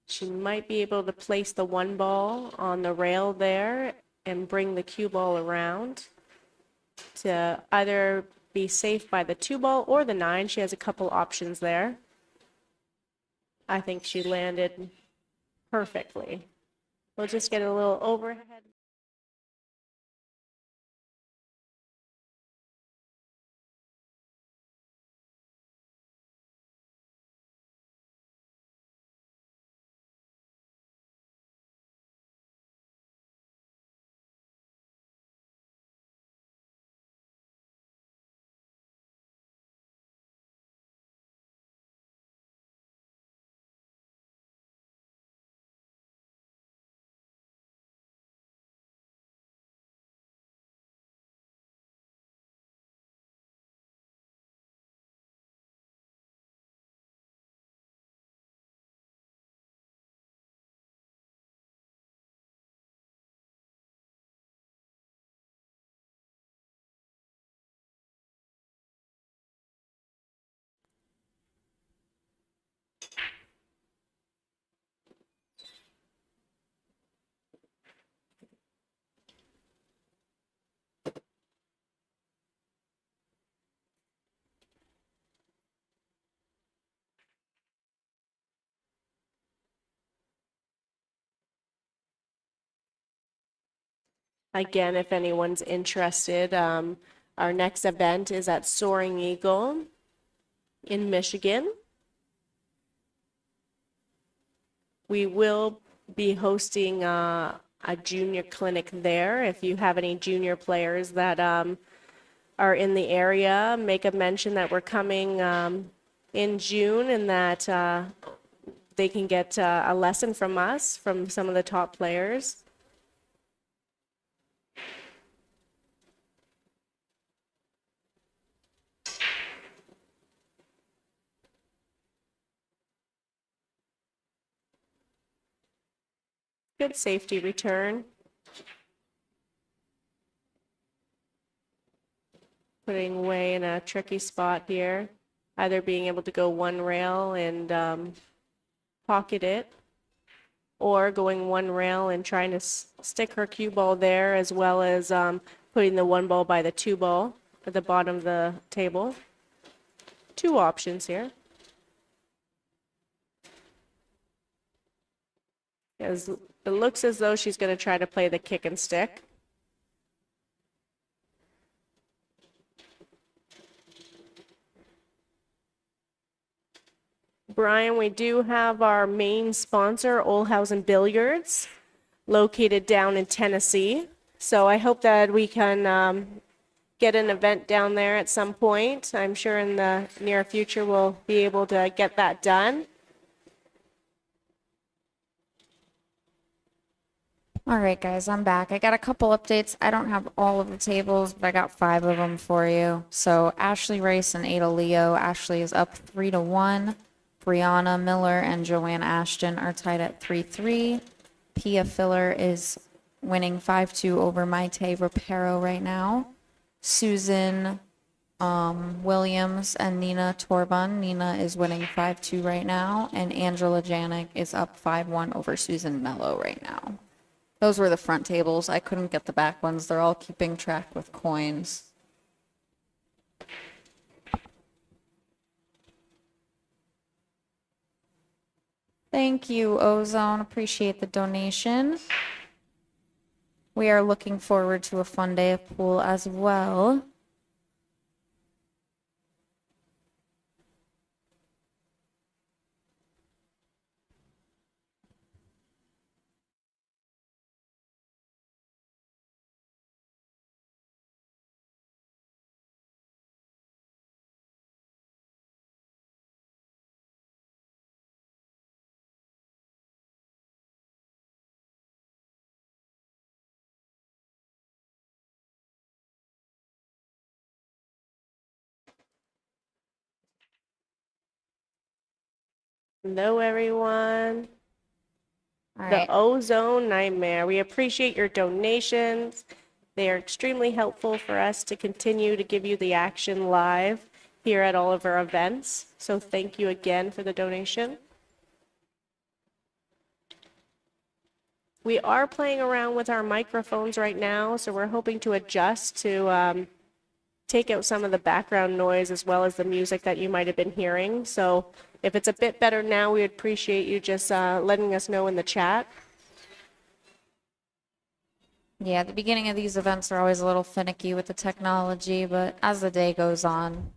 she might be able to place the 1 ball on the rail there and bring the cue ball around to either be safe by the 2 ball or the 9. She has a couple options there. I think she landed perfectly. We'll just get a little overhead. Again, if anyone's interested, our next event is at Soaring Eagle in Michigan. We will be hosting a junior clinic there. If you have any junior players that are in the area, make a mention that we're coming in June and that they can get a lesson from us, from some of the top players. Good safety return. Putting Wei in a tricky spot here, either being able to go one rail and pocket it, or going one rail and trying to stick her cue ball there, as well as putting the one ball by the two ball at the bottom of the table. Two options here. As it looks as though she's going to try to play the kick and stick. Brian, we do have our main sponsor, Olhausen Billiards, located down in Tennessee. So I hope that we can get an event down there at some point. I'm sure in the near future we'll be able to get that done. All right, guys, I'm back. I got a couple updates. I don't have all of the tables, but I got 5 of them for you. So Ashley Rice and Ada Leo. Ashley is up 3-1. Brianna Miller and Joanne Ashton are tied at 3-3. Pia Filler is winning 5-2 over Maite Rapero right now. Susan Williams and Nina Torban. Nina is winning 5-2 right now. And Angela Janik is up 5-1 over Susan Mello right now. Those were the front tables. I couldn't get the back ones. They're all keeping track with coins. Thank you, Ozone. Appreciate the donation. We are looking forward to a fun day of pool as well. Hello, everyone. All The right. Ozone Nightmare. We appreciate your donations. They are extremely helpful for us to continue to give you the action live here at all of our events. So thank you again for the donation. We are playing around with our microphones right now, so we're hoping to adjust to take out some of the background noise as well as the music that you might have been hearing. So if it's a bit better now, we would appreciate you just letting us know in the chat. Yeah, the beginning of these events are always a little finicky with the technology, but as the day goes on.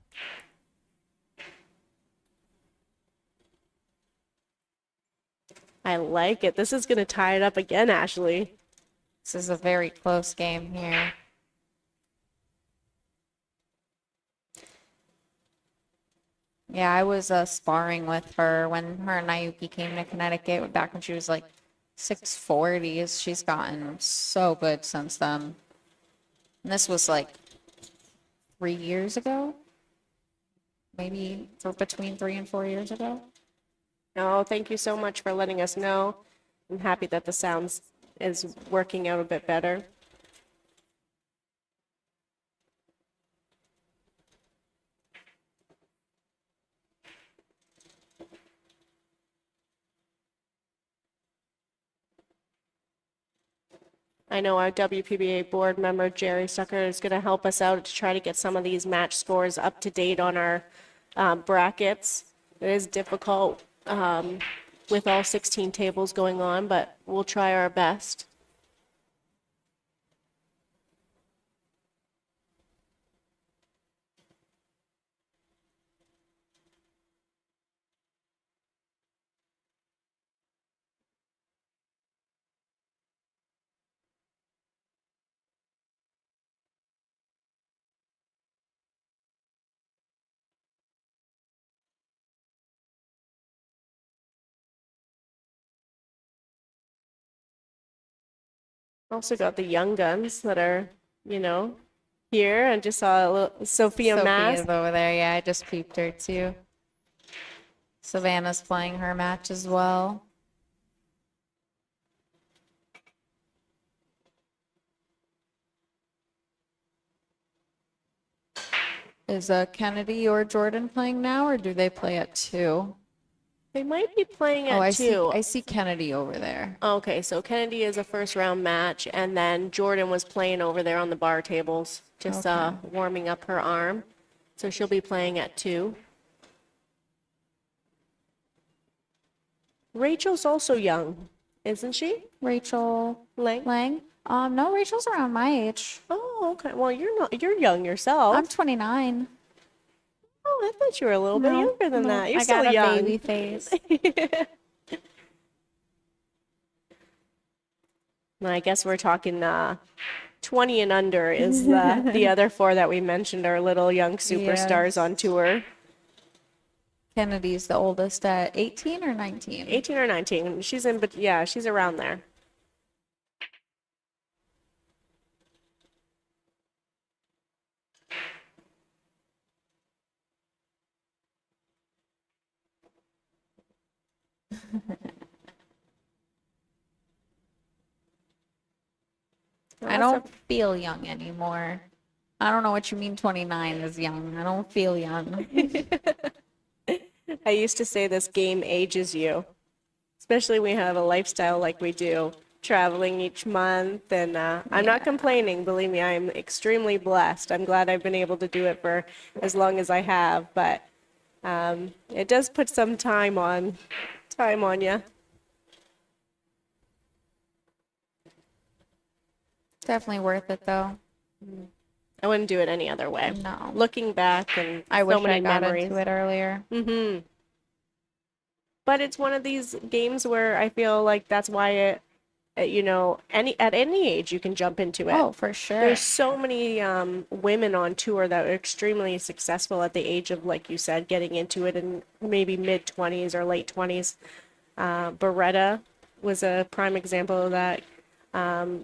I like it. This is going to tie it up again, Ashley. This is a very close game here. Yeah, I was sparring with her when her and Nayuki came to Connecticut back when she was like 640s. She's gotten so good since then. And this was like 3 years ago? Maybe for between 3 and 4 years ago? No, thank you so much for letting us know. I'm happy that the sound is working out a bit better. I know our WPBA board member, Jerry Sucker, is going to help us out to try to get some of these match scores up to date on our brackets. It is difficult with all 16 tables going on, but we'll try our best. Also got the young guns that are, here. I just saw a little Sophia Mass. Sophia's over there. Yeah, I just peeped her too. Savannah's playing her match as well. Is Kennedy or Jordan playing now, or do they play at 2? They might be playing at Oh, I 2. see Kennedy over there. Okay, so Kennedy is a first round match, and then Jordan was playing over there on the bar tables, just Okay. warming up her arm. So she'll be playing at 2. Rachel's also young, isn't she? Rachel Lang? Lang? No, Rachel's around my age. Oh, okay. Well, you're young yourself. I'm 29. Oh, I thought you were a little bit younger than that. You're I still got a young. baby face. And I guess we're talking 20 and under is the other 4 that we mentioned are little young superstars Yes. on tour. Kennedy's the oldest at 18 or 19? 18 or 19. She's in, but yeah, she's around there. I don't feel young anymore. I don't know what you mean 29 is young. I don't feel young. I used to say this game ages you, especially when we have a lifestyle like we do, traveling each month. And I'm not complaining. Believe me, I'm extremely blessed. I'm glad I've been able to do it for as long as I have. But it does put some time on you. Definitely worth it though. I wouldn't do it any other way. No. Looking back and I so wish many I got memories. into it earlier. But it's one of these games where I feel like that's why at any age you can jump into it. Oh, for sure. There's so many women on tour that are extremely successful at the age of, like you said, getting into it in maybe mid 20s or late 20s. Beretta was a prime example of that.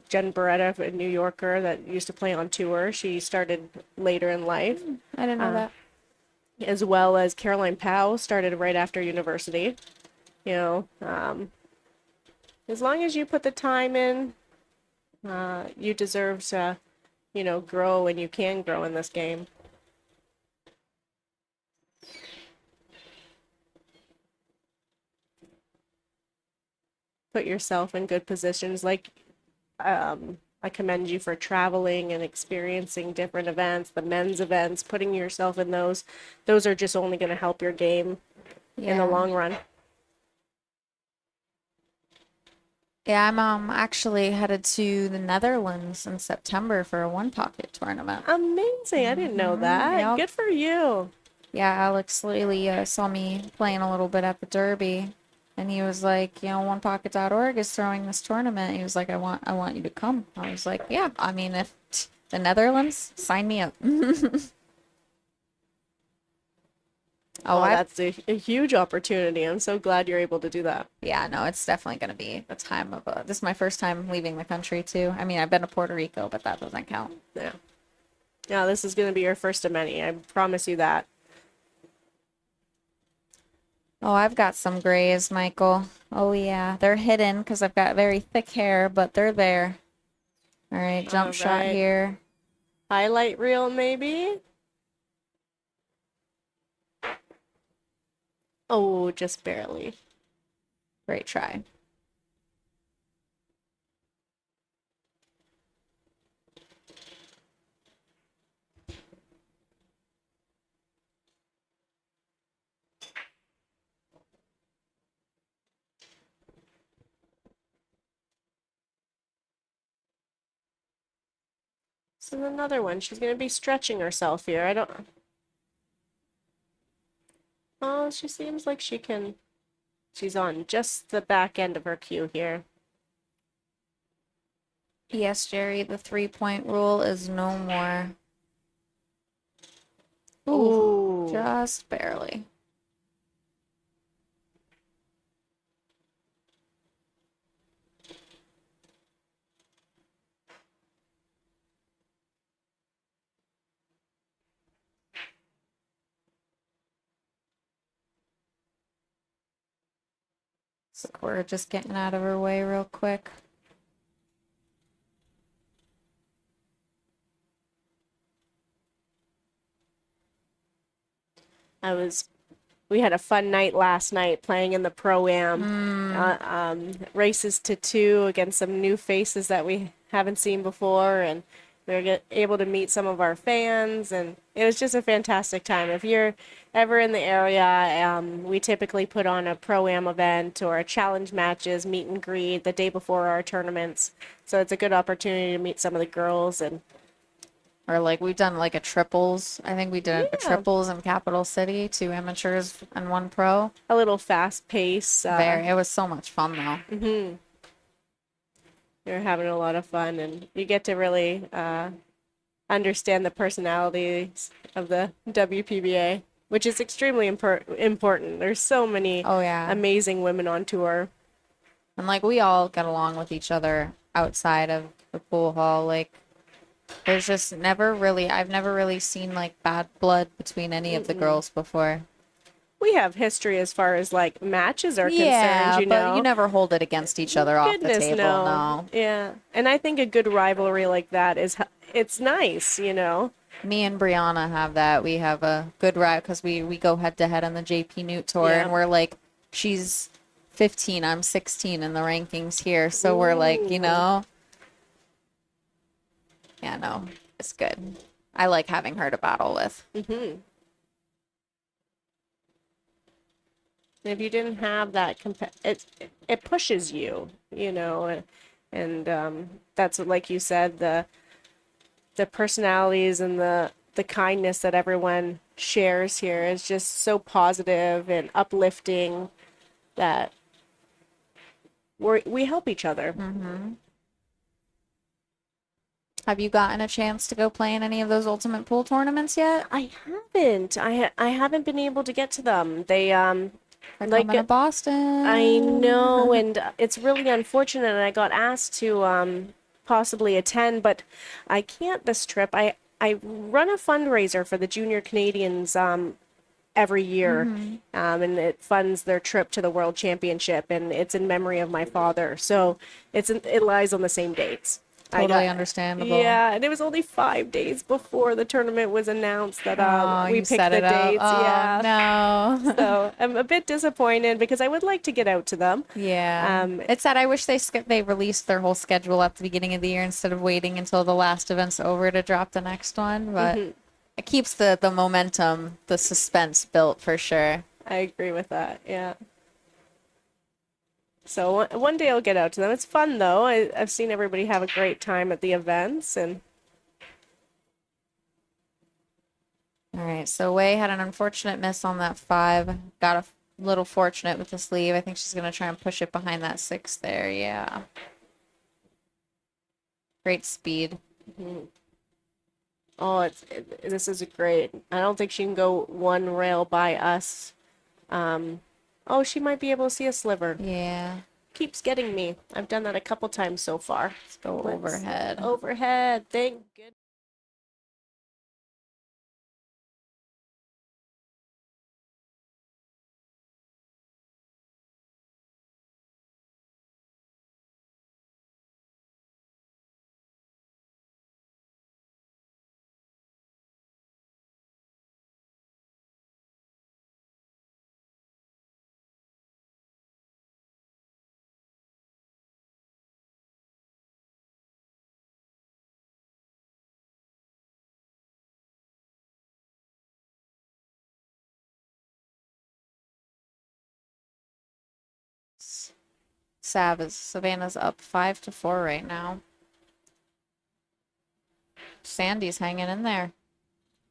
Jen Beretta, a New Yorker that used to play on tour, she started later in life. I didn't know that. As well as Caroline Powell started right after university. As long as you put the time in, you deserve to, grow, and you can grow in this game. Put yourself in good positions. I commend you for traveling and experiencing different events, the men's events, putting yourself in those. Those are just only going to help your game in the long run. Yeah, I'm actually headed to the Netherlands in September for a one pocket tournament. Amazing. I didn't know that. Yep. Good for you. Yeah, Alex Lely saw me playing a little bit at the Derby, and he was like, onepocket.org is throwing this tournament. He was like, I want you to come. I was like, yeah, I mean, if the Netherlands, sign me up. That's a huge opportunity. I'm so glad you're able to do that. Yeah, no, it's definitely going to be the time of, this is my first time leaving the country too. I mean, I've been to Puerto Rico, but that doesn't count. Yeah. Yeah, this is going to be your first of many. I promise you that. Oh, I've got some grays, Michael. Oh, yeah. They're hidden because I've got very thick hair, but they're there. All right, jump shot here. Highlight reel, maybe? Oh, just barely. Great try. This is another one. She's going to be stretching herself here. Oh, she seems like she can. She's on just the back end of her cue here. Yes, Jerry, the 3-point rule is no more. Ooh, just barely. Sakura just getting out of her way real quick. We had a fun night last night playing in the Pro-Am. Races to 2 against some new faces that we haven't seen before, and we were able to meet some of our fans, and it was just a fantastic time. If you're ever in the area, we typically put on a Pro-Am event or a challenge matches, meet and greet the day before our tournaments. So it's a good opportunity to meet some of the girls. And Or like we've done like a triples. I think we did a Yeah. triples in Capital City, 2 amateurs and 1 pro. a little fast pace. It was so much fun though. You're having a lot of fun, and you get to really understand the personalities of the WPBA, which is extremely important. There's so many Oh yeah. amazing women on tour. And like we all get along with each other outside of the pool hall. Like there's just I've never really seen like bad blood between any of the girls before. We have history as far as like matches are Yeah, concerned, but you never hold it against each other off the Goodness, table. no. No. Yeah, and I think a good rivalry like that it's nice, Me and Brianna have that. We have a good ride because we go head to head on the JP Newt tour, Yeah. and we're like, she's 15, I'm 16 in the rankings here, so we're like, yeah, no, it's good. I like having her to battle with. If you didn't have that, it pushes you, and that's what, like you said, the personalities and the kindness that everyone shares here is just so positive and uplifting that we help each other. Have you gotten a chance to go play in any of those Ultimate Pool tournaments yet? I haven't. I haven't been able to get to them. They're coming to Boston. I know, and it's really unfortunate. And I got asked to possibly attend, but I can't this trip. I run a fundraiser for the Junior Canadians every year, and it funds their trip to the World Championship, and it's in memory of my father. So it lies on the same dates. Totally understandable. Yeah, and it was only 5 days before the tournament was announced that we you picked set the it up. dates. Oh, Yeah. no. So I'm a bit disappointed because I would like to get out to them. Yeah. It's sad. I wish they released their whole schedule at the beginning of the year instead of waiting until the last event's over to drop the next one. But it keeps the momentum, the suspense built for sure. I agree with that. Yeah. So one day I'll get out to them. It's fun though. I've seen everybody have a great time at the events, and All right. So Wei had an unfortunate miss on that 5. Got a little fortunate with the sleeve. I think she's going to try and push it behind that 6 there. Yeah. Great speed. oh, this is great. I don't think she can go one rail by us. Oh, she might be able to see a sliver. Yeah. Keeps getting me. I've done that a couple times so far. Let's go overhead. Overhead. Thank goodness. Savannah's up 5-4 right now. Sandy's hanging in there.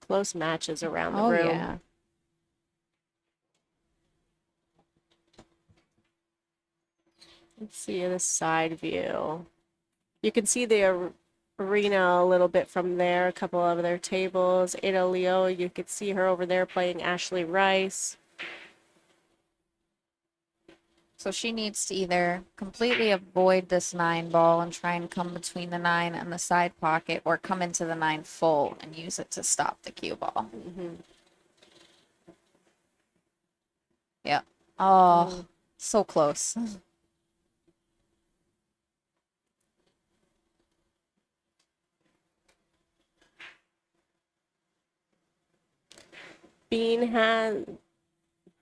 Close matches around the Oh, room. yeah. Let's see the side view. You can see the arena a little bit from there, a couple of their tables. Ada Leo, you could see her over there playing Ashley Rice. So she needs to either completely avoid this 9 ball and try and come between the 9 and the side pocket, or come into the 9 full and use it to stop the cue ball. Yeah. Oh, So close. Bean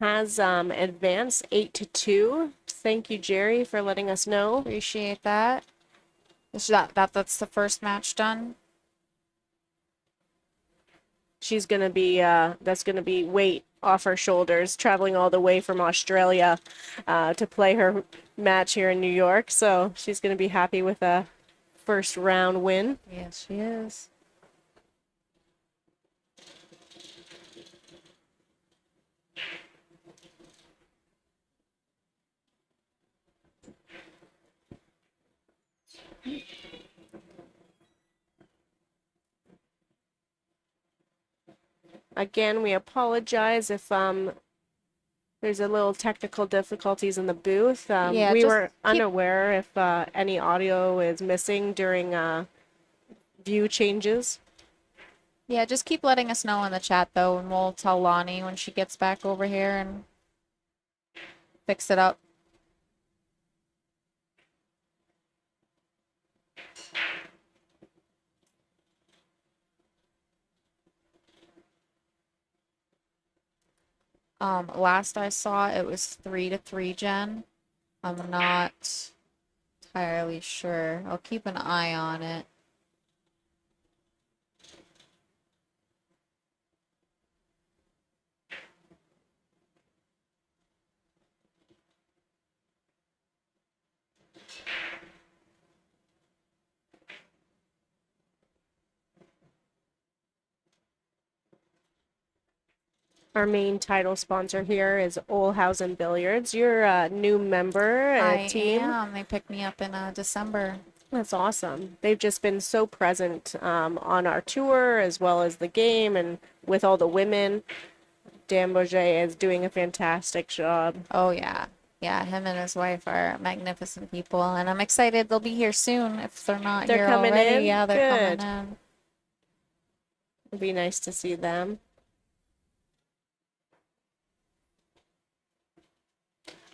has advanced 8-2. Thank you, Jerry, for letting us know. Appreciate that. That's the first match done. She's gonna be that's gonna be weight off her shoulders, traveling all the way from Australia to play her match here in New York. So she's gonna be happy with a first round win. Yes, she is. Again, we apologize if there's a little technical difficulties in the booth. Yeah, We just were keep- unaware if any audio is missing during view changes. Yeah, just keep letting us know in the chat though, and we'll tell Lonnie when she gets back over here and fix it up. Last I saw it was 3-3, Jen. I'm not entirely sure. I'll keep an eye on it. Our main title sponsor here is Olhausen Billiards. You're a new member I team. am. They picked me up in December. That's awesome. They've just been so present on our tour as well as the game and with all the women. Dan Bourget is doing a fantastic job. Oh yeah. Yeah, him and his wife are magnificent people, and I'm excited they'll be here soon if they're not They're here coming already. in? Yeah, they're Good. coming in. It'd be nice to see them.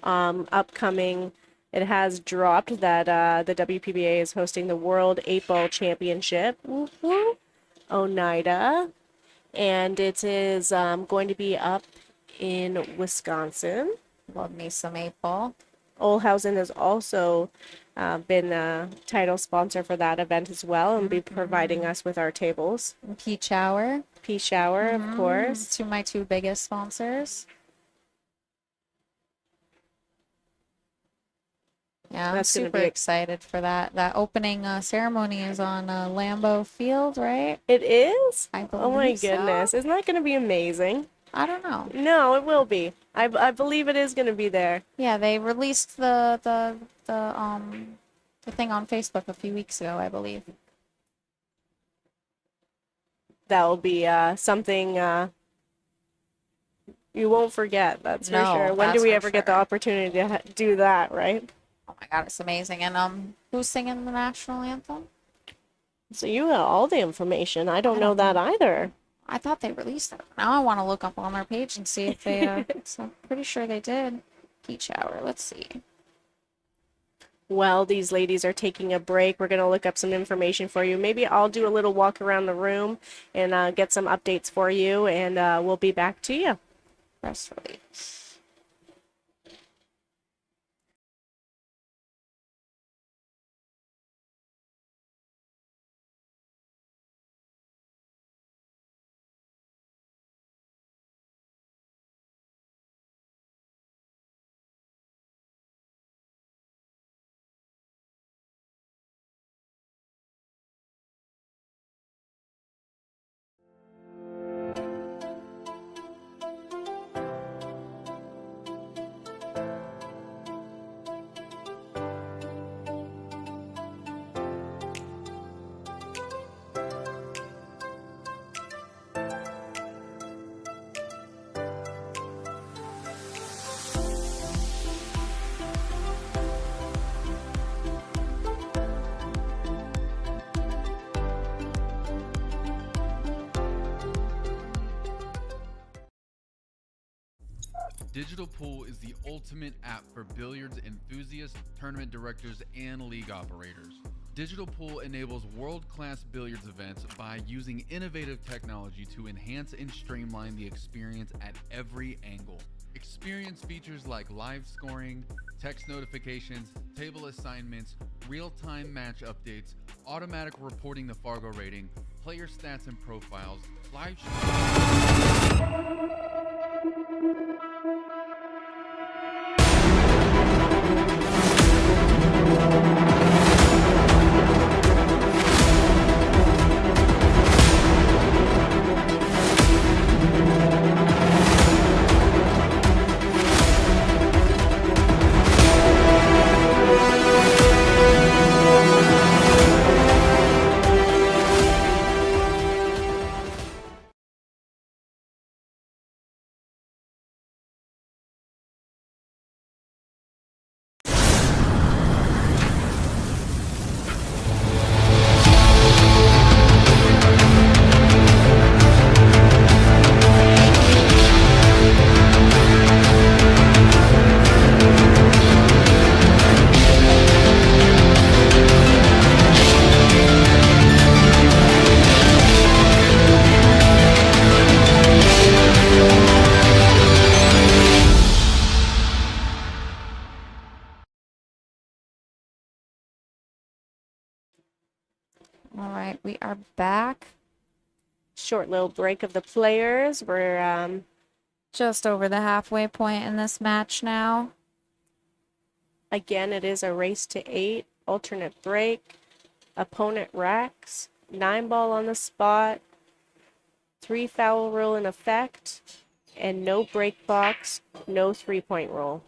Upcoming, it has dropped that the WPBA is hosting the World 8-Ball Championship. Woo-hoo. Oneida. And it is going to be up in Wisconsin. Love me some 8-ball. Olhausen has also been a title sponsor for that event as well and be providing us with our tables. And Peach Hour. Peach Hour, of course. To my two biggest sponsors. Yeah, I'm That's gonna super be excited for that. That opening ceremony is on Lambeau Field, right? It is? I Oh my believe so. goodness. Isn't that going to be amazing? I don't know. No, it will be. I believe it is going to be there. Yeah, they released the thing on Facebook a few weeks ago, I believe. That will be something you won't forget, that's for No, sure. When do that's we for ever get the sure. opportunity to do that, right? Oh my God, it's amazing. And who's singing the national anthem? So you got all the information. I don't know that either. I thought they released it. Now I want to look up on their page and see if they. So I'm pretty sure they did. Peach Hour. Let's see. Well, these ladies are taking a break. We're going to look up some information for you. Maybe I'll do a little walk around the room and get some updates for you, and we'll be back to you. Press release. Digital Pool is the ultimate app for billiards enthusiasts, tournament directors, and league operators. Digital Pool enables world-class billiards events by using innovative technology to enhance and streamline the experience at every angle. Experience features like live scoring, text notifications, table assignments, real-time match updates, automatic reporting the Fargo rating, player stats and profiles, live All right, we are back. Short little break of the players. We're Just over the halfway point in this match now. again, it is a race to 8, alternate break, opponent Raxx, 9 ball on the spot, 3 foul rule in effect, and no break box, no 3-point rule.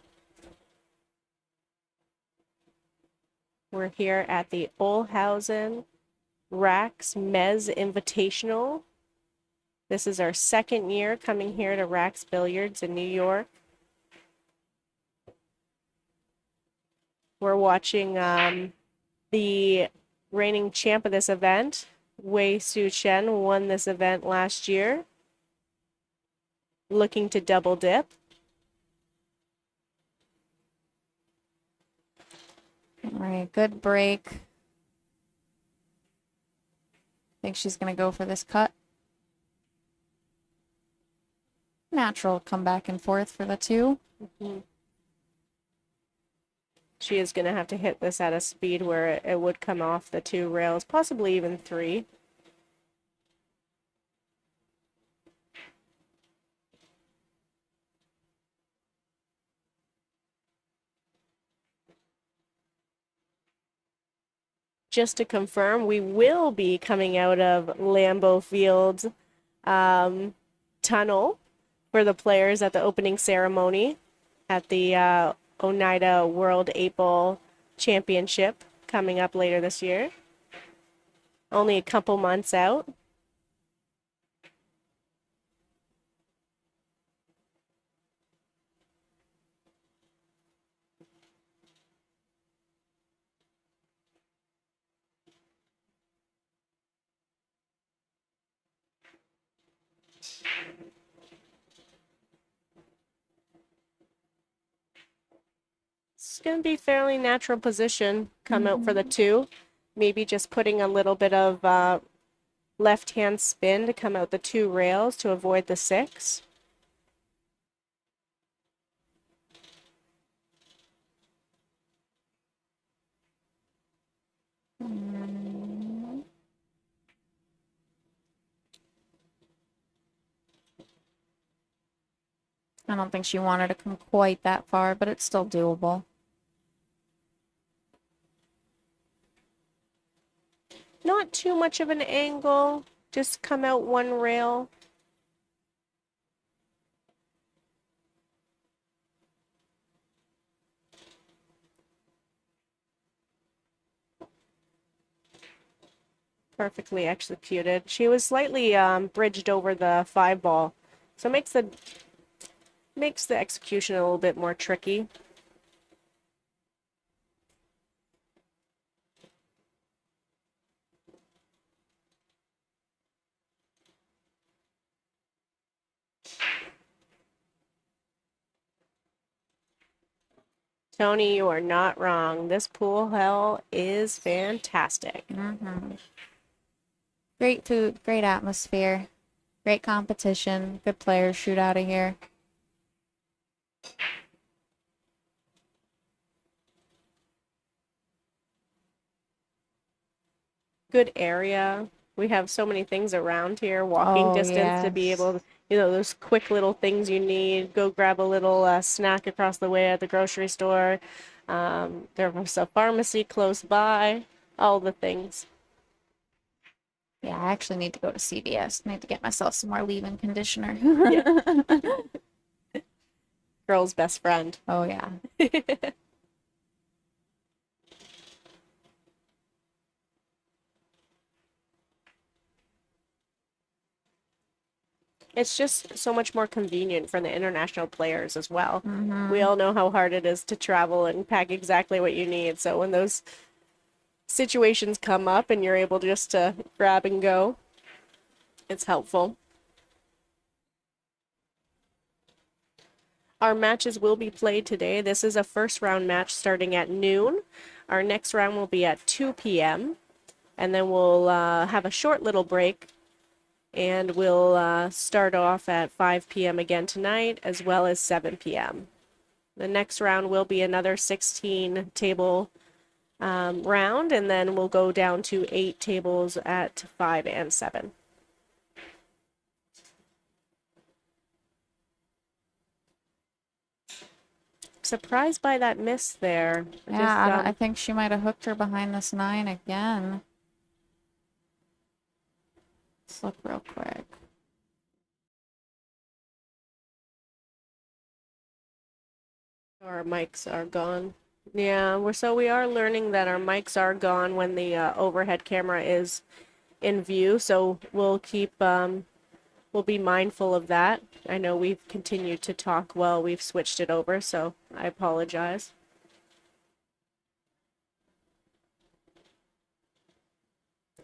We're here at the Olhausen Raxx Mezz Invitational. This is our second year coming here to Raxx Billiards in New York. We're watching the reigning champ of this event, Wei Tzu Chien, won this event last year, looking to double dip. All right, good break. Think she's going to go for this cut. Natural come back and forth for the 2. She is going to have to hit this at a speed where it would come off the 2 rails, possibly even 3. Just to confirm, we will be coming out of Lambeau Field's tunnel for the players at the opening ceremony at the Oneida World 8-Ball Championship coming up later this year. Only a couple months out. It's going to be fairly natural position. Come out for the 2. Maybe just putting a little bit of left-hand spin to come out the 2 rails to avoid the 6. I don't think she wanted to come quite that far, but it's still doable. Not too much of an angle, just come out 1 rail. Perfectly executed. She was slightly bridged over the 5 ball, so it makes the execution a little bit more tricky. Tony, you are not wrong. This pool hell is fantastic. Great food, great atmosphere, great competition, good players shoot out of here. Good area. We have so many things around here, walking Oh, distance to be yes. able to, those quick little things you need. Go grab a little snack across the way at the grocery store. There's a pharmacy close by, all the things. Yeah, I actually need to go to CVS. I need to get myself some more leave-in conditioner. Girl's best friend. Oh, yeah. It's just so much more convenient for the international players as well. We all know how hard it is to travel and pack exactly what you need. So when those situations come up and you're able just to grab and go, it's helpful. Our matches will be played today. This is a first round match starting at noon. Our next round will be at 2 p.m. And then we'll have a short little break. And we'll start off at 5 p.m. again tonight, as well as 7 p.m. The next round will be another 16 table round, and then we'll go down to 8 tables at 5 and 7. Surprised by that miss there. Yeah, I think she might have hooked her behind this 9 again. Let's look real quick. Our mics are gone. Yeah, we are learning that our mics are gone when the overhead camera is in view. So we'll be mindful of that. I know we've continued to talk while we've switched it over, so I apologize.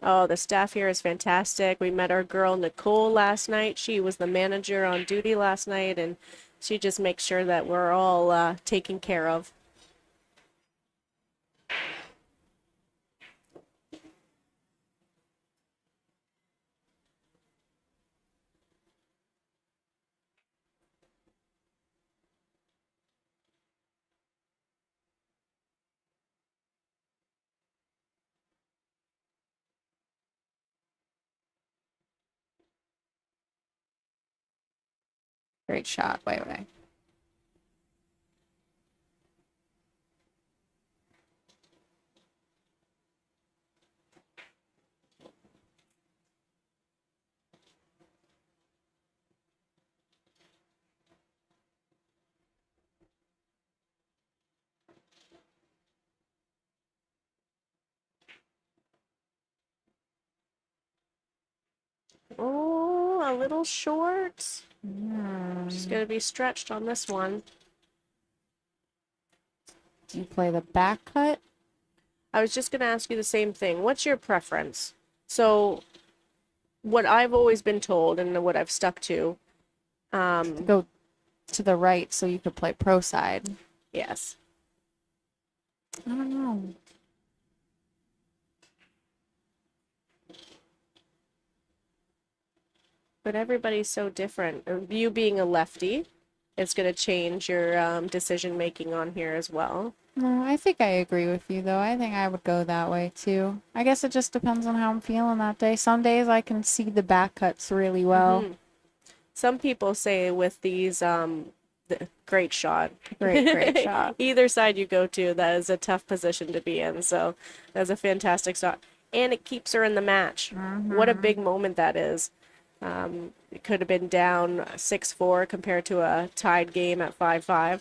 Oh, the staff here is fantastic. We met our girl Nicole last night. She was the manager on duty last night, and she just makes sure that we're all taken care of. Great shot, Wei. Oh, a little short. She's going to be stretched on this one. Do you play the back cut? I was just going to ask you the same thing. What's your preference? So, what I've always been told and what I've stuck to. Go to the right so you could play pro side. Yes. I don't know. But everybody's so different. You being a lefty, it's going to change your decision making on here as well. No, I think I agree with you, though. I think I would go that way, too. I guess it just depends on how I'm feeling that day. Some days I can see the back cuts really well. Some people say with these, great shot. Great shot. Either side you go to, that is a tough position to be in. So that's a fantastic shot. And it keeps her in the match. What a big moment that is. It could have been down 6-4 compared to a tied game at 5-5.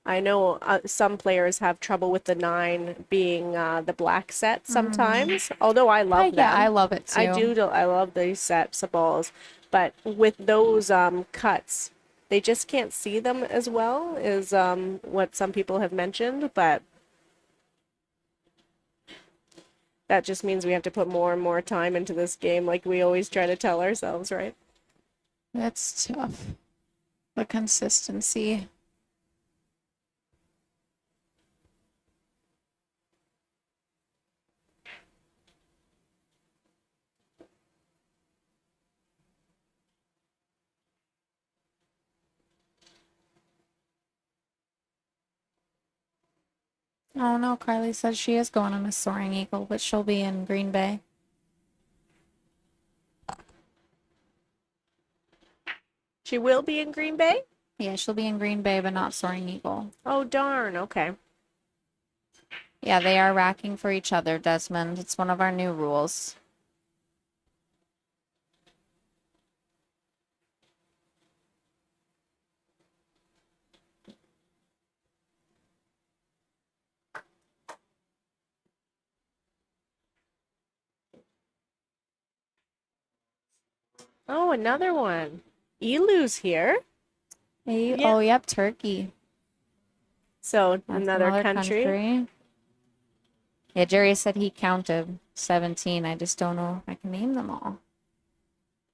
I know some players have trouble with the 9 being the black set sometimes, although I love them. Yeah, I love it too. I do. I love these sets of balls. But with those cuts, they just can't see them as well as what some people have mentioned. But that just means we have to put more and more time into this game like we always try to tell ourselves, right? That's tough. The consistency. Oh no, Carly says she is going on a Soaring Eagle, but she'll be in Green Bay. She will be in Green Bay? Yeah, she'll be in Green Bay, but not Soaring Eagle. Oh, darn. Okay. Yeah, they are racking for each other, Desmond. It's one of our new rules. Oh, another one. Elu's here. Hey, Yeah. oh, yep, Turkey. So That's another country. Yeah, Jerry said he counted 17. I just don't know if I can name them all.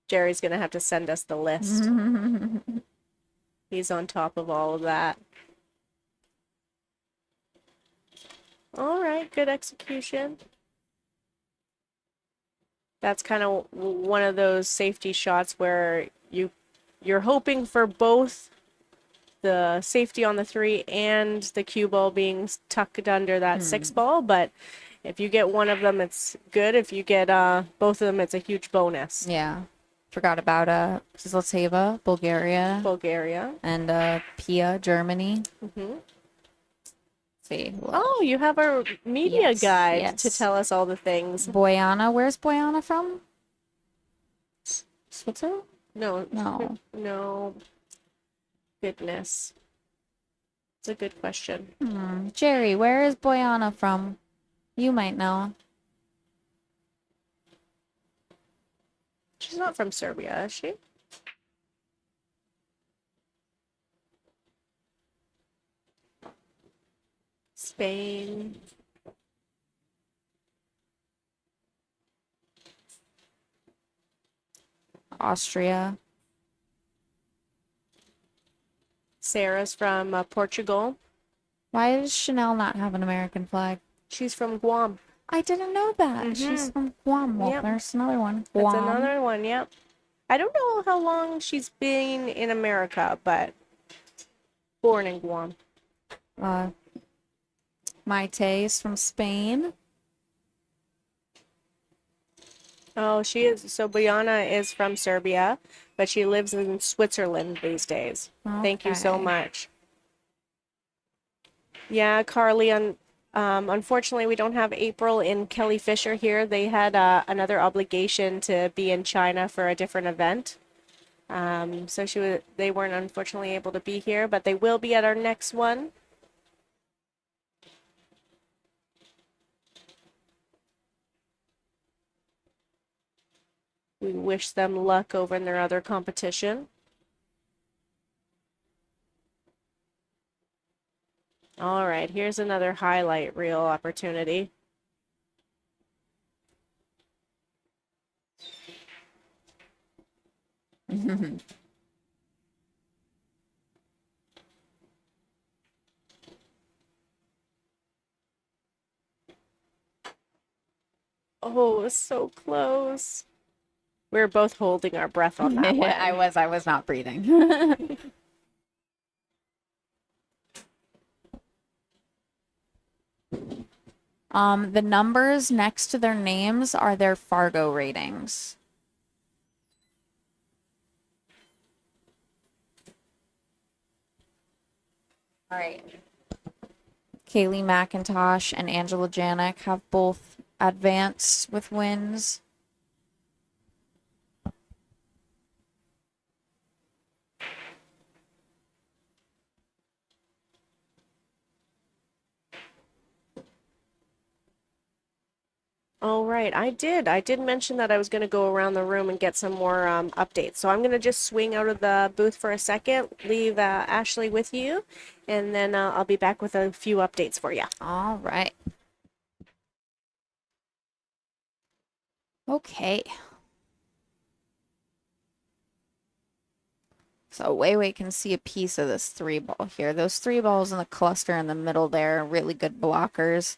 Jerry's going to have to send us the list. He's on top of all of that. All right, good execution. That's kind of one of those safety shots where you're hoping for both the safety on the 3 and the cue ball being tucked under that 6 ball, but if you get one of them, it's good. If you get both of them, it's a huge bonus. Yeah. Forgot about Zlateva, Bulgaria, Bulgaria. and Pia, Germany. See. Oh, you have our media Yes, guide yes. to tell us all the things. Boyana, where's Boyana from? Switzerland? No. No. Goodness. It's a good question. Jerry, where is Boyana from? You might know. She's not from Serbia, is she? Spain. Austria. Sarah's from Portugal. Why does Chanel not have an American flag? She's from Guam. I didn't know that. She's from Guam. Well, Yep. there's another one. That's Guam. another one, yep. I don't know how long she's been in America, but born in Guam. Maite is from Spain. Oh, she is. So Bojana is from Serbia, but she lives in Switzerland these days. Thank you so Okay. much. Yeah, Carly, unfortunately, we don't have April and Kelly Fisher here. They had another obligation to be in China for a different event. So they weren't unfortunately able to be here, but they will be at our next one. We wish them luck over in their other competition. All right, here's another highlight reel opportunity. Oh, it was so close. We were both holding our breath on that one. I was not breathing. The numbers next to their names are their Fargo ratings. All right. Kaylee McIntosh and Angela Janik have both advanced with wins. All right, I did mention that I was going to go around the room and get some more updates. So I'm going to just swing out of the booth for a second, leave Ashley with you, and then I'll be back with a few updates for you. All right. Okay. So Wei can see a piece of this 3-ball here. Those 3 balls in the cluster in the middle there are really good blockers.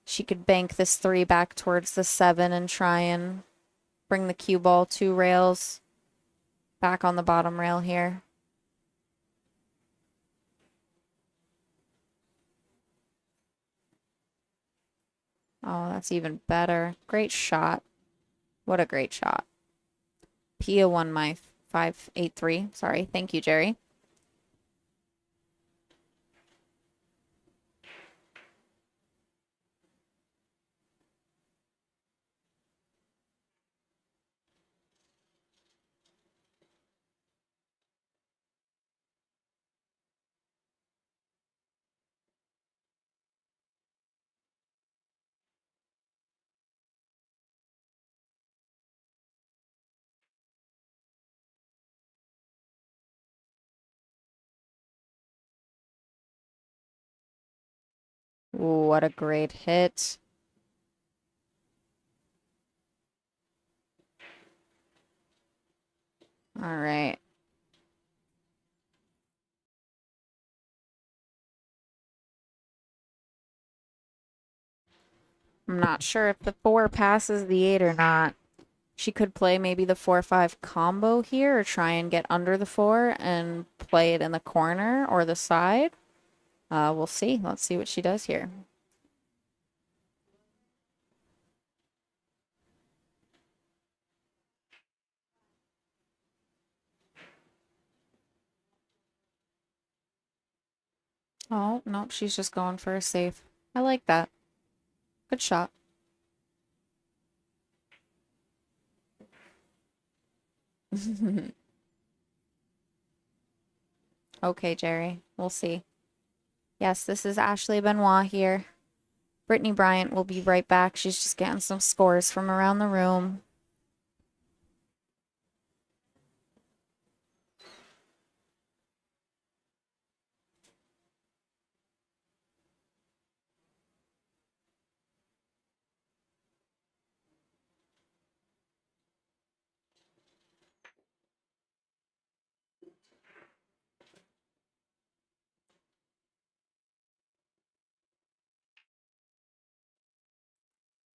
She could bank this 3 back towards the 7 and try and bring the cue ball 2 rails back on the bottom rail here. Oh, that's even better. Great shot. What a great shot. Pia won my 583. Sorry. Thank you, Jerry. Ooh, what a great hit. All right. I'm not sure if the 4 passes the 8 or not. She could play maybe the 4-5 combo here or try and get under the 4 and play it in the corner or the side. We'll see. Let's see what she does here. Oh, nope, she's just going for a save. I like that. Good shot. Okay, Jerry. We'll see. Yes, this is Ashley Benoit here. Brittany Bryant will be right back. She's just getting some scores from around the room.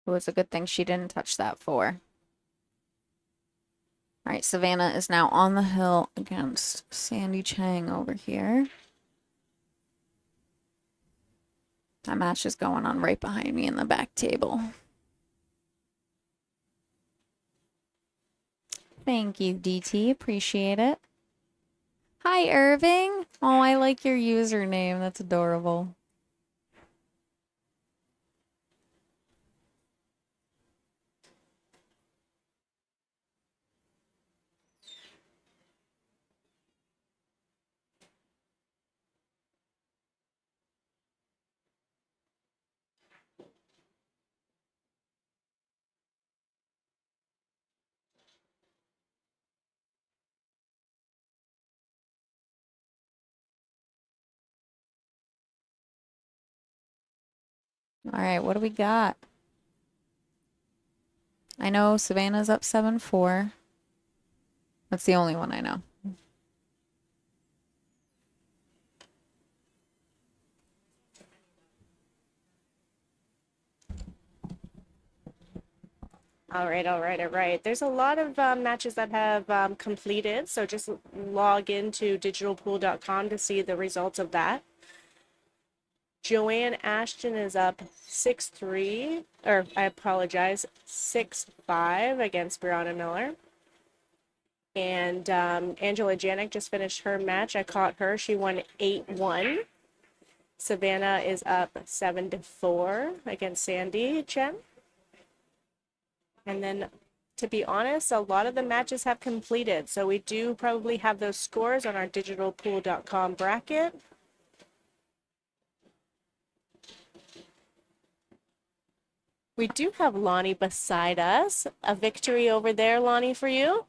It was a good thing she didn't touch that 4. All right, Savannah is now on the hill against Sandy Chang over here. That match is going on right behind me in the back table. Thank you, DT. Appreciate it. Hi, Irving. Oh, I like your username. That's adorable. All right, what do we got? I know Savannah's up 7-4. That's the only one I know. All right, all right, all right. There's a lot of matches that have completed, so just log into digitalpool.com to see the results of that. Joanne Ashton is up 6-3, or I apologize, 6-5 against Brianna Miller. And Angela Janik just finished her match. I caught her. She won 8-1. Savannah is up 7-4 against Sandy Chen. And then, to be honest, a lot of the matches have completed. So we do probably have those scores on our digitalpool.com bracket. We do have Lonnie beside us. A victory over there, Lonnie, for you.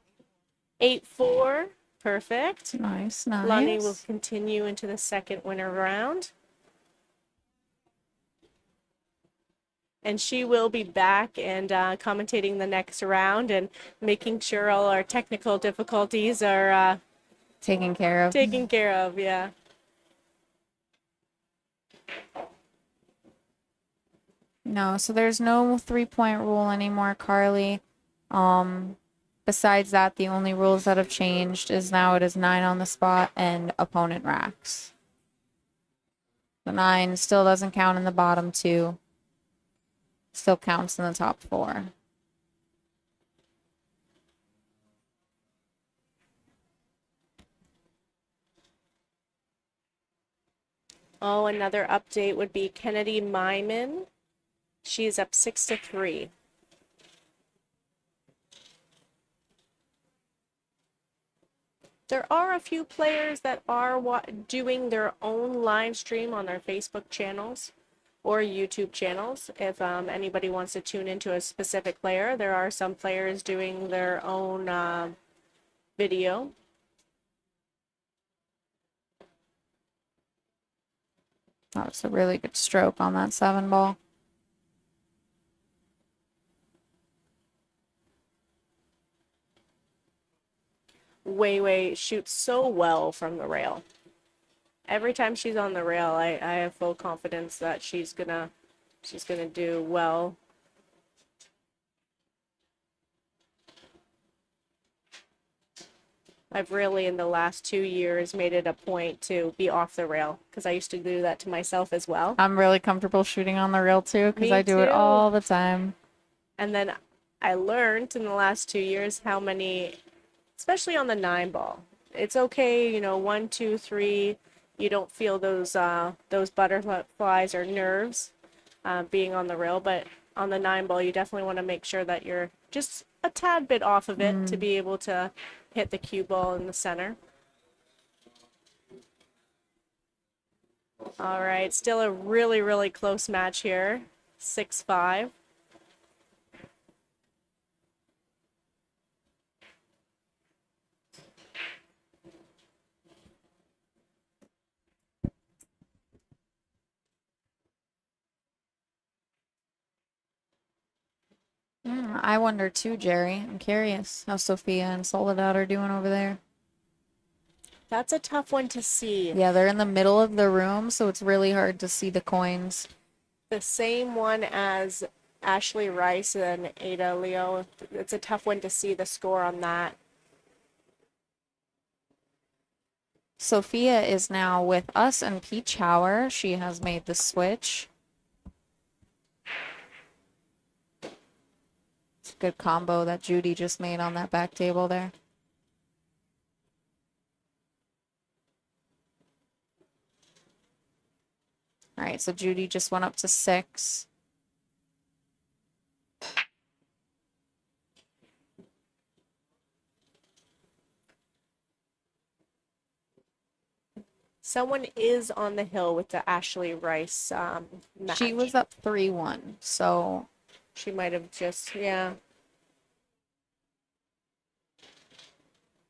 8-4. Perfect. Nice, nice. Lonnie will continue into the second winner round. And she will be back and commentating the next round and making sure all our technical difficulties are taken care of. Taken care of, yeah. No, so there's no 3-point rule anymore, Carly. Besides that, the only rules that have changed is now it is 9 on the spot and opponent racks. The 9 still doesn't count in the bottom 2. Still counts in the top 4. Oh, another update would be Kennedy Myman. She's up 6-3. There are a few players that are doing their own live stream on their Facebook channels or YouTube channels. If anybody wants to tune into a specific player, there are some players doing their own video. That was a really good stroke on that 7 ball. Wei shoots so well from the rail. Every time she's on the rail, I have full confidence that she's gonna do well. I've really, in the last 2 years, made it a point to be off the rail because I used to do that to myself as well. I'm really comfortable shooting on the rail too because Me I do it too. all the time. And then I learned in the last 2 years how many, especially on the 9 ball, it's okay, you know, 1, 2, 3, you don't feel those butterflies or nerves being on the rail, but on the 9 ball, you definitely want to make sure that you're just a tad bit off of it to be able to hit the cue ball in the center. All right, still a really, really close match here, 6-5. I wonder too, Jerry. I'm curious how Sophia and Soledad are doing over there. That's a tough one to see. Yeah, they're in the middle of the room, so it's really hard to see the coins. The same one as Ashley Rice and Ada Leo. It's a tough one to see the score on that. Sophia is now with us and Peach Hauer. She has made the switch. It's a good combo that Judy just made on that back table there. All right, so Judy just went up to 6. Someone is on the hill with the Ashley Rice match. She was up 3-1, so She might have just, yeah.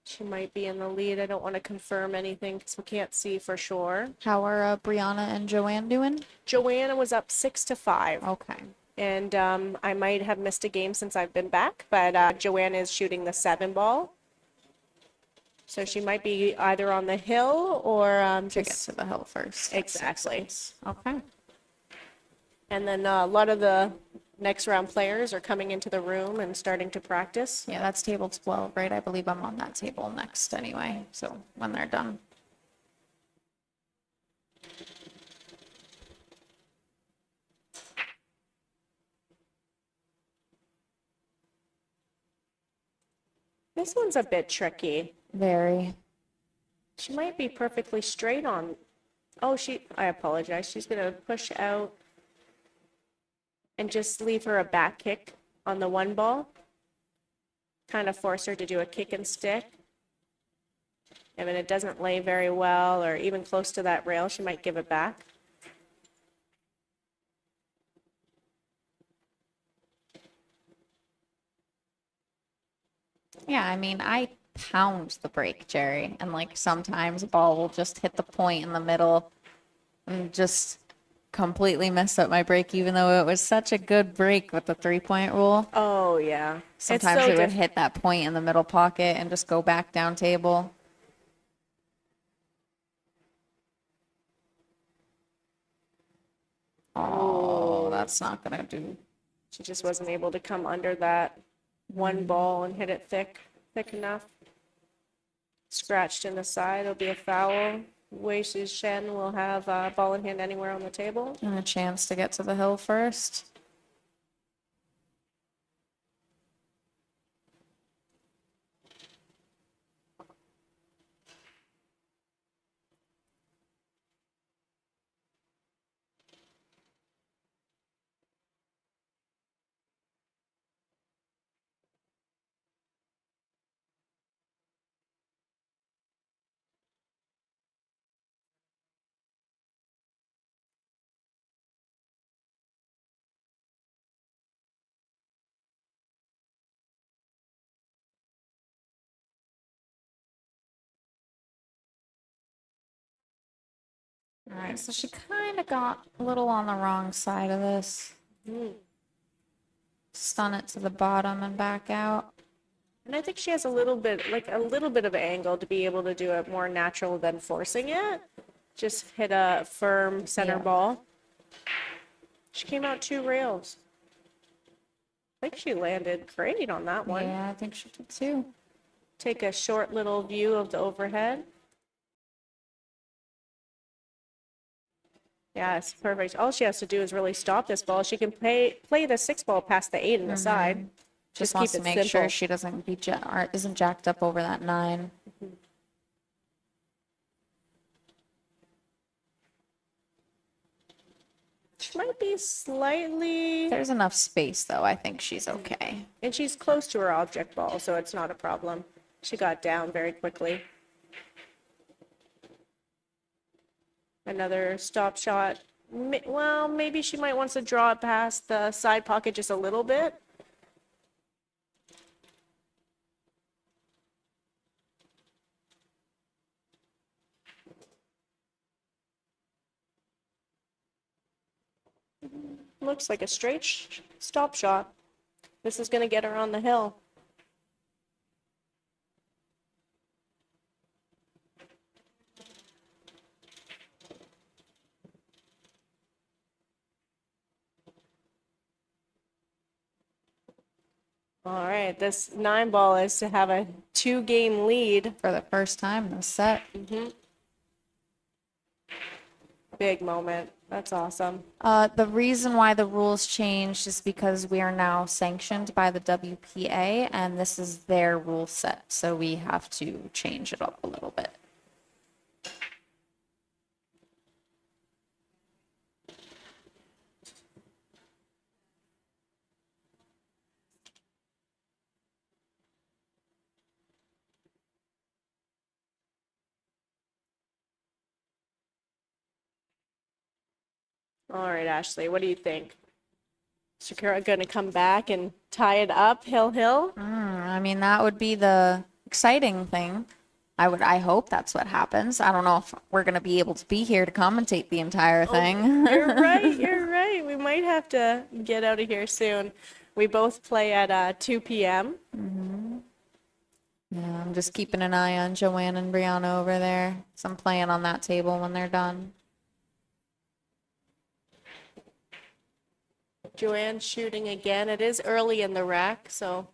She might be in the lead. I don't want to confirm anything because we can't see for sure. how are Brianna and Joanne doing? Joanna was up 6-5. Okay. And I might have missed a game since I've been back, but Joanne is shooting the 7 ball. So she might be either on the hill or To get just to the hill first. exactly. Okay. And then a lot of the next round players are coming into the room and starting to practice. Yeah, that's table 12, right? I believe I'm on that table next anyway, so when they're done. This one's a bit tricky. Very. She might be perfectly straight on. Oh, I apologize. She's going to push out and just leave her a back kick on the 1 ball. Kind of force her to do a kick and stick. And when it doesn't lay very well or even close to that rail, she might give it back. Yeah, I mean, I pound the break, Jerry, and like sometimes a ball will just hit the point in the middle and just completely mess up my break, even though it was such a good break with the 3-point rule. Oh, yeah. Sometimes it would hit that point in the middle pocket and just go back down table. Oh, that's not gonna do. She just wasn't able to come under that 1 ball and hit it thick enough. Scratched in the side, it'll be a foul. Wei Tzu Chien will have ball in hand anywhere on the table. And a chance to get to the hill first. All right, so she kind of got a little on the wrong side of this. Stun it to the bottom and back out. And I think she has a little bit of angle to be able to do it more natural than forcing it. Just hit a firm center ball. She came out 2 rails. I think she landed great on that one. Yeah, I think she did too. Take a short little view of the overhead. Yeah, it's perfect. All she has to do is really stop this ball. She can play the 6 ball past the 8 in the side. Just keep wants it to make simple. sure she doesn't be or isn't jacked up over that 9. She might be slightly, There's enough space though. I think she's okay. and she's close to her object ball, so it's not a problem. She got down very quickly. Another stop shot. Well, maybe she might want to draw it past the side pocket just a little bit. Looks like a straight stop shot. This is going to get her on the hill. All right, this 9 ball is to have a 2-game lead. For the first time this set. Big moment. That's awesome. The reason why the rules changed is because we are now sanctioned by the WPA and this is their rule set. So we have to change it up a little bit. All right, Ashley, what do you think? Sakura going to come back and tie it up, hill? I mean, that would be the exciting thing. I hope that's what happens. I don't know if we're going to be able to be here to commentate the entire thing. You're right. We might have to get out of here soon. We both play at 2 p.m. Yeah, I'm just keeping an eye on Joanne and Brianna over there. So I'm playing on that table when they're done. Joanne's shooting again. It is early in the rack, so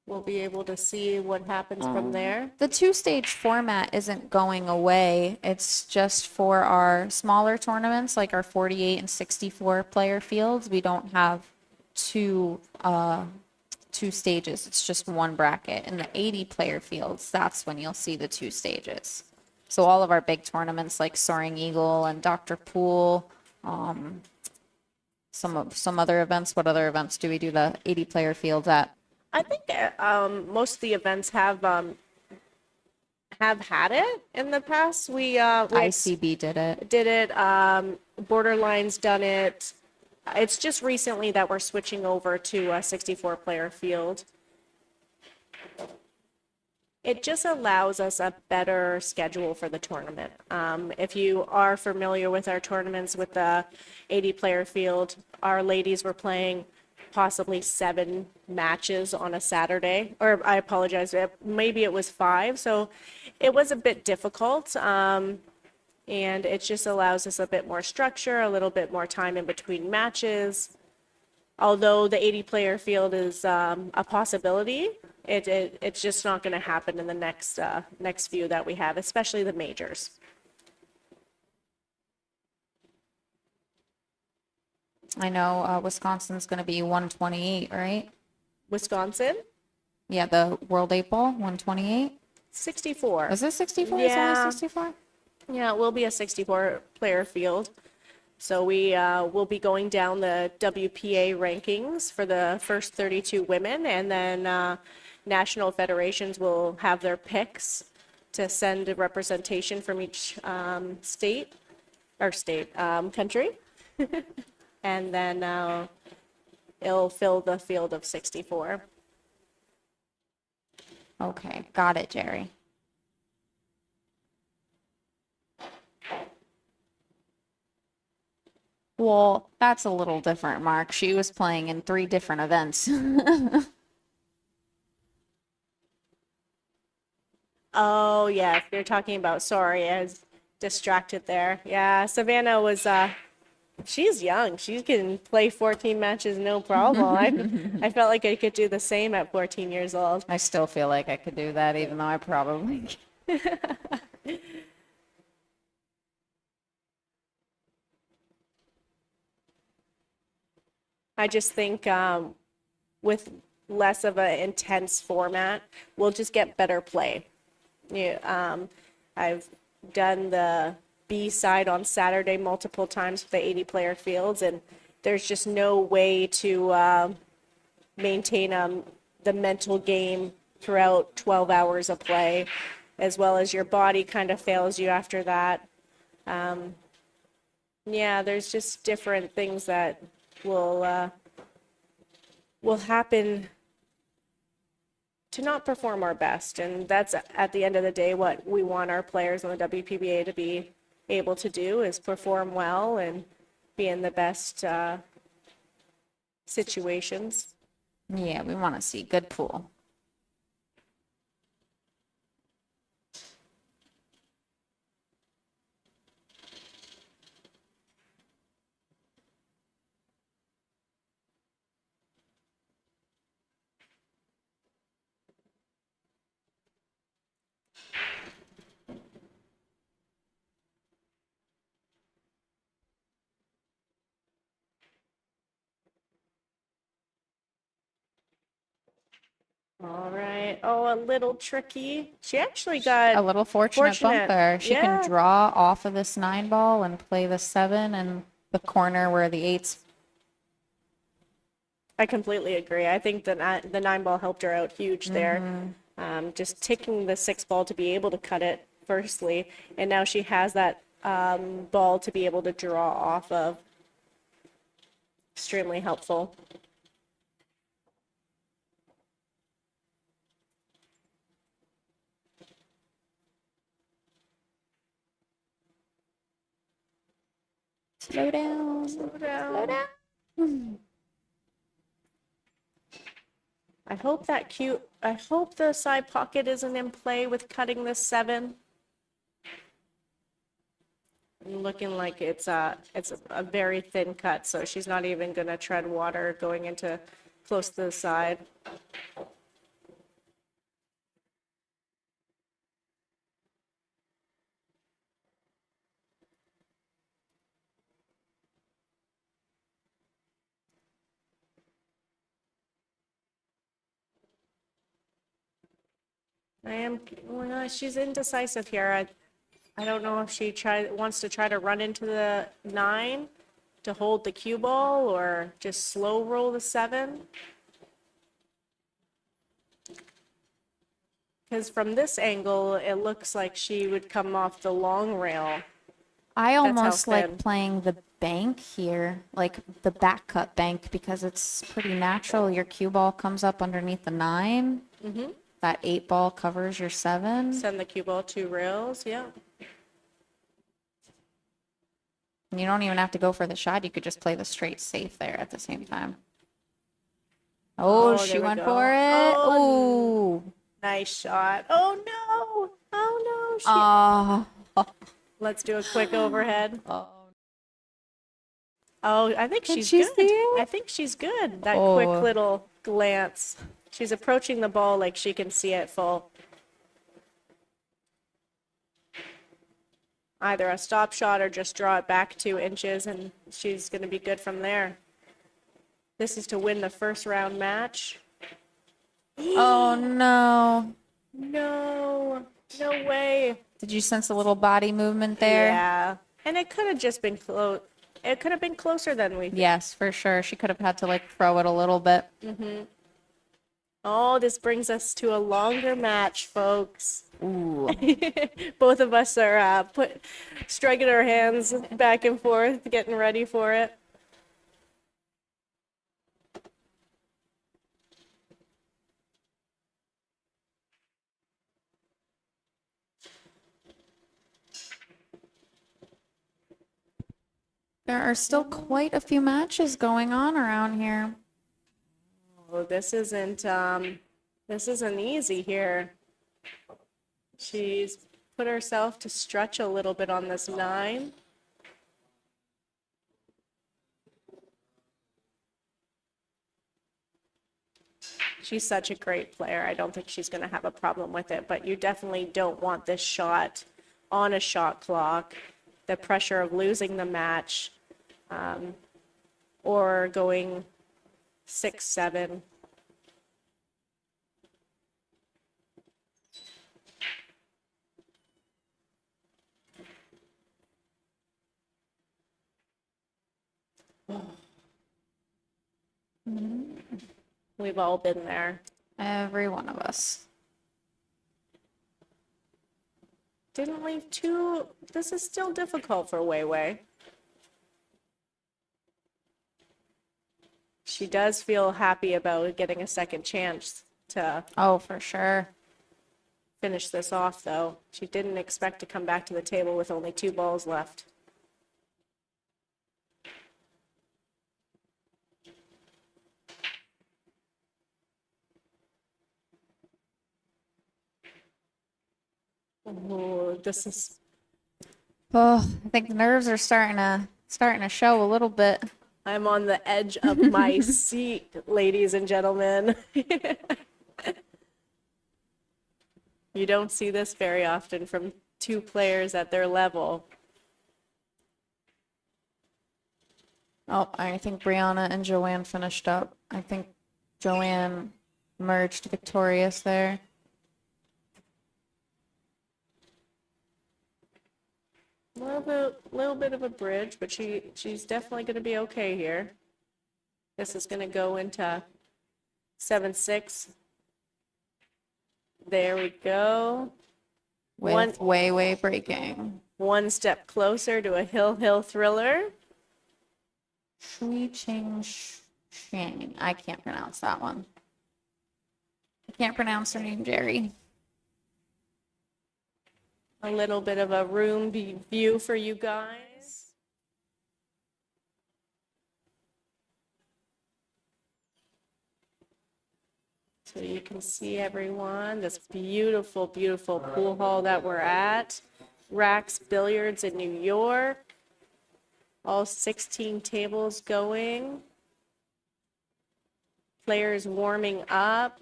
we'll be able to see what happens from there. The 2-stage format isn't going away. It's just for our smaller tournaments, like our 48 and 64 player fields. We don't have two stages. It's just one bracket. In the 80 player fields, that's when you'll see the 2 stages. So all of our big tournaments like Soaring Eagle and Dr. Pool, some other events. What other events do we do the 80 player fields at? I think most of the events have had it in the past. ICB did it. Borderline's done it. It's just recently that we're switching over to a 64 player field. It just allows us a better schedule for the tournament. If you are familiar with our tournaments with the 80 player field, our ladies were playing possibly 7 matches on a Saturday, or I apologize, maybe it was 5. So it was a bit difficult. And it just allows us a bit more structure, a little bit more time in between matches. Although the 80 player field is a possibility, it's just not going to happen in the next few that we have, especially the majors. I know Wisconsin's going to be 128, right? Wisconsin? Yeah, the World 8 Ball, 128. 64. Is it 64? Yeah. It's only 64? Yeah, it will be a 64 player field. So we will be going down the WPA rankings for the first 32 women, and then national federations will have their picks to send a representation from each country. And then it'll fill the field of 64. Okay, got it, Jerry. Well, that's a little different, Mark. She was playing in 3 different events. Oh, yes, you're talking about, sorry, I was distracted there. Yeah, Savannah was, she's young. She can play 14 matches, no problem. I felt like I could do the same at 14 years old. I still feel like I could do that, even though I probably. I just think with less of an intense format, we'll just get better play. Yeah, I've done the B side on Saturday multiple times with the 80-player fields, and there's just no way to maintain the mental game throughout 12 hours of play, as well as your body kind of fails you after that. Yeah, there's just different things that will happen to not perform our best, and that's at the end of the day what we want our players on the WPBA to be able to do, is perform well and be in the best situations. Yeah, we want to see good pool. All right. Oh, a little tricky. She actually A got little fortunate bumper. She can Yeah, draw off of this 9 ball and play the 7 and the corner where the 8's. I completely agree. I think the 9 ball helped her out huge there. Just taking the 6 ball to be able to cut it firstly, and now she has that ball to be able to draw off of. Extremely helpful. Slow down. Slow down. I hope the side pocket isn't in play with cutting this 7. Looking like it's a very thin cut, so she's not even gonna tread water going into close to the side. Well, she's indecisive here. I don't know if she wants to try to run into the 9 to hold the cue ball or just slow roll the 7. Because from this angle, it looks like she would come off the long rail. I how almost thin. like playing the bank here, like the back cut bank, because it's pretty natural. Your cue ball comes up underneath the 9. That 8 ball covers your 7. Send the cue ball 2 rails, yeah. You don't even have to go for the shot. You could just play the straight safe there at the same time. Oh, there she we went go. for it. Oh, Ooh. Nice shot. Oh no! Oh no! Oh. Let's do a quick overhead. Oh. Oh, I think Did she's she good. see it? I think she's good. That Oh. quick little glance. She's approaching the ball like she can see it full. Either a stop shot or just draw it back 2 inches, and she's going to be good from there. This is to win the first round match. Oh no. No, no way. Did you sense a little body movement there? Yeah, and it could have just been close. It could have been closer than we. Yes, for sure. She could have had to like throw it a little bit. Oh, this brings us to a longer match, folks. Ooh. Both of us are striking our hands back and forth, getting ready for it. There are still quite a few matches going on around here. Oh, this isn't easy here. She's put herself to stretch a little bit on this 9. She's such a great player. I don't think she's going to have a problem with it, but you definitely don't want this shot on a shot clock, the pressure of losing the match, or going 6-7. We've all been there. Every one of us. Didn't leave too. This is still difficult for Wei Wei. She does feel happy about getting a second chance to Oh, for sure. finish this off, though. She didn't expect to come back to the table with only 2 balls left. Oh, this is. Oh, I think the nerves are starting to show a little bit. I'm on the edge of my seat, ladies and gentlemen. You don't see this very often from 2 players at their level. Oh, I think Brianna and Joanne finished up. I think Joanne emerged victorious there. Little bit of a bridge, but she's definitely going to be okay here. This is going to go into 7-6. There we go. With way breaking. 1 step closer to a hill thriller. Wei Tzu Chien. I can't pronounce that one. I can't pronounce her name, Jerry. A little bit of a room view for you guys. So you can see everyone, this beautiful, beautiful pool hall that we're at. Raxx Billiards in New York. All 16 tables going. Players warming up.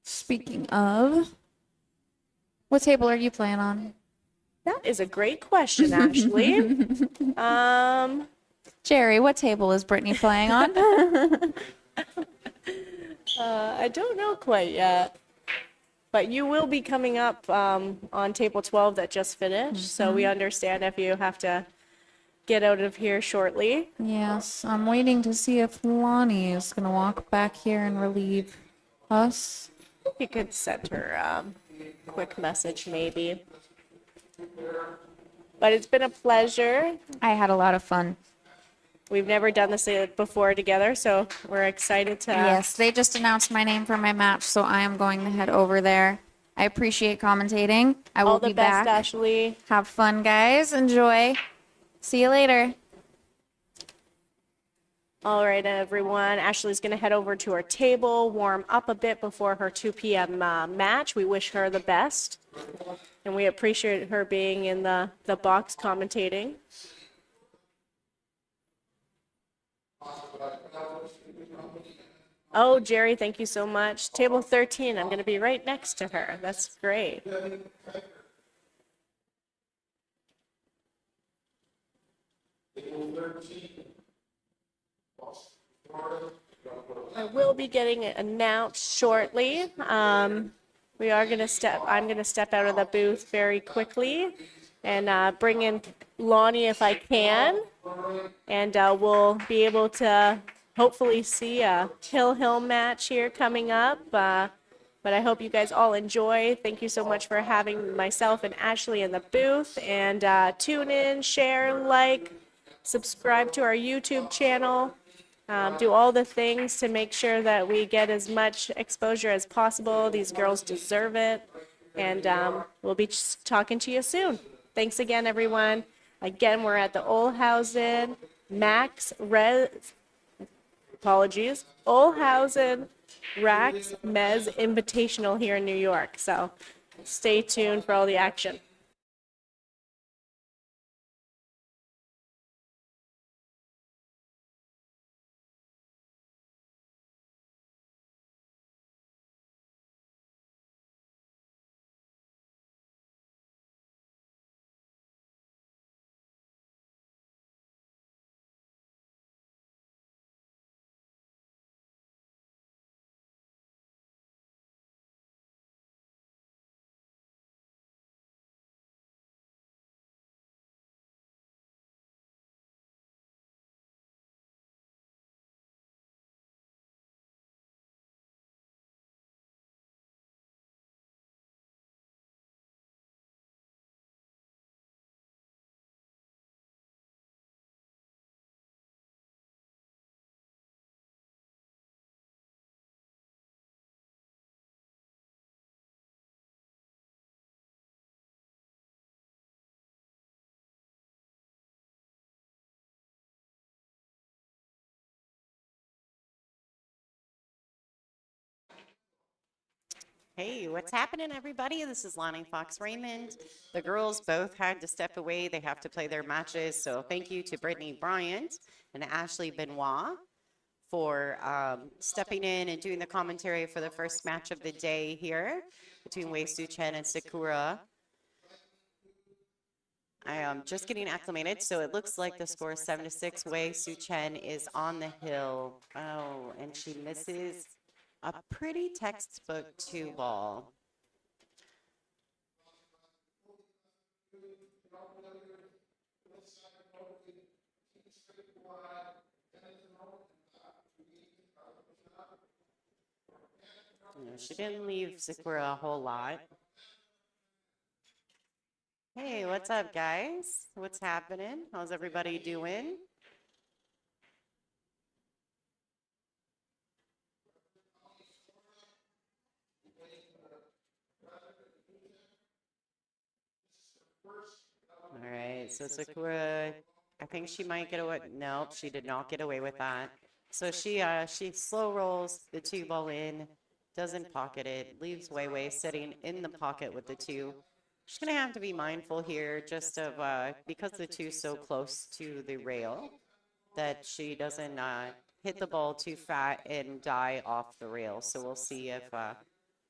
Speaking of, what table are you playing on? That is a great question, Ashley. Jerry, what table is Brittany playing on? I don't know quite yet. But you will be coming up on table 12 that just finished. So we understand if you have to get out of here shortly. Yes, I'm waiting to see if Lonnie is going to walk back here and relieve us. You could send her a quick message maybe. But it's been a pleasure. I had a lot of fun. We've never done this before together, so we're excited to. Yes, they just announced my name for my match, so I am going to head over there. I appreciate commentating. I will All the be best, back. Ashley. Have fun, guys. Enjoy. See you later. All right, everyone. Ashley's going to head over to her table, warm up a bit before her 2 p.m. Match. We wish her the best, and we appreciate her being in the box commentating. Oh, Jerry, thank you so much. Table 13, I'm going to be right next to her. That's great. I will be getting it announced shortly. I'm going to step out of the booth very quickly and bring in Lonnie if I can. And we'll be able to hopefully see a hill match here coming up. But I hope you guys all enjoy. Thank you so much for having myself and Ashley in the booth. And tune in, share, like, subscribe to our YouTube channel. Do all the things to make sure that we get as much exposure as possible. These girls deserve it. And we'll be talking to you soon. Thanks again, everyone. Again, we're at the Olhausen Olhausen Raxx Mezz Invitational here in New York. So stay tuned for all the action. Hey, what's happening, everybody? This is Lonnie Fox Raymond. The girls both had to step away. They have to play their matches. So thank you to Brittany Bryant and Ashley Benoit for stepping in and doing the commentary for the first match of the day here between Wei Tzu Chien and Sakura. I am just getting acclimated, so it looks like the score is 7-6. Wei Tzu Chien is on the hill. Oh, and she misses a pretty textbook 2-ball. She didn't leave Sakura a whole lot. Hey, what's up, guys? What's happening? How's everybody doing? All right, so Sakura, I think she might get away. Nope, she did not get away with that. So she slow rolls the 2-ball in, doesn't pocket it, leaves Wei Wei sitting in the pocket with the 2. She's gonna have to be mindful here, just of because the 2's so close to the rail, that she doesn't hit the ball too fat and die off the rail. So we'll see if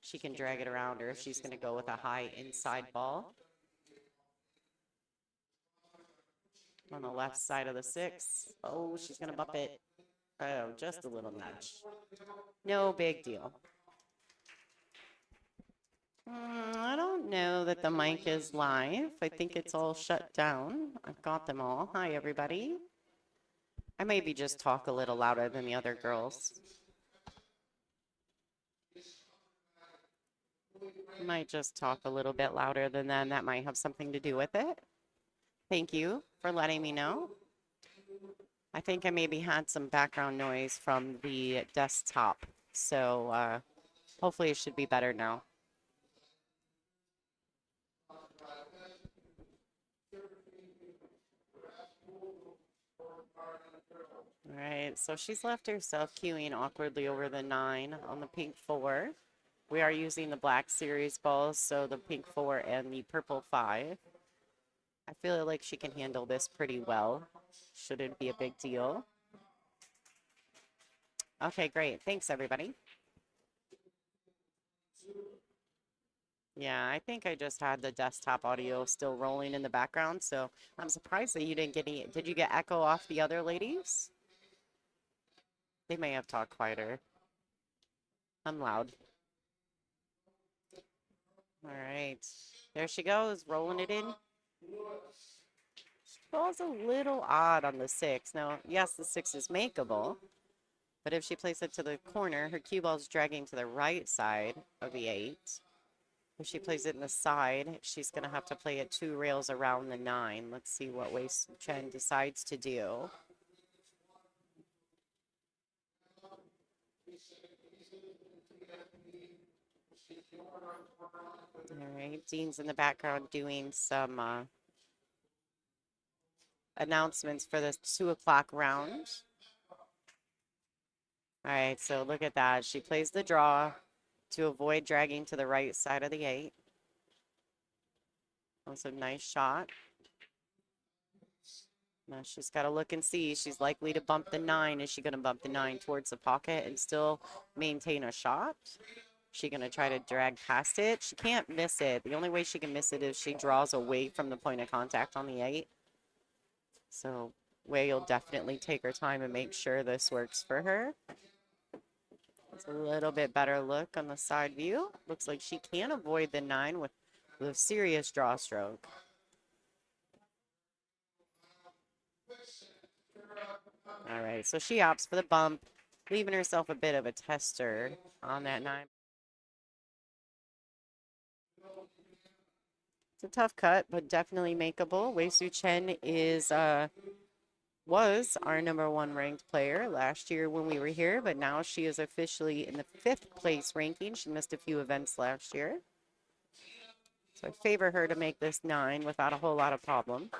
she can drag it around or if she's gonna go with a high inside ball. On the left side of the 6. Oh, she's going to bump it. Oh, just a little nudge. No big deal. I don't know that the mic is live. I think it's all shut down. I've got them all. Hi, everybody. I maybe just talk a little louder than the other girls. Might just talk a little bit louder than them. That might have something to do with it. Thank you for letting me know. I think I maybe had some background noise from the desktop, so hopefully it should be better now. All right, so she's left herself queuing awkwardly over the 9 on the pink 4. We are using the black series balls, so the pink 4 and the purple 5. I feel like she can handle this pretty well. Shouldn't be a big deal. Okay, great. Thanks, everybody. Yeah, I think I just had the desktop audio still rolling in the background, so I'm surprised that you didn't get any. Did you get echo off the other ladies? They may have talked quieter. I'm loud. All right. There she goes, rolling it in. Ball's a little odd on the 6. Now, yes, the 6 is makeable, but if she plays it to the corner, her cue ball's dragging to the right side of the 8. If she plays it in the side, she's going to have to play it 2 rails around the 9. Let's see what Wei Tzu Chien decides to do. All right, Dean's in the background doing some announcements for the 2 o'clock round. All right, so look at that. She plays the draw to avoid dragging to the right side of the 8. That's a nice shot. Now she's got to look and see. She's likely to bump the 9. Is she going to bump the 9 towards the pocket and still maintain a shot? She going to try to drag past it? She can't miss it. The only way she can miss it is she draws away from the point of contact on the 8. So Wei will definitely take her time and make sure this works for her. It's a little bit better look on the side view. Looks like she can avoid the 9 with a serious draw stroke. All right, so she opts for the bump, leaving herself a bit of a tester on that 9. It's a tough cut, but definitely makeable. Wei Tzu Chien was our #1 ranked player last year when we were here, but now she is officially in the 5th place ranking. She missed a few events last year. So I favor her to make this 9 without a whole lot of problem.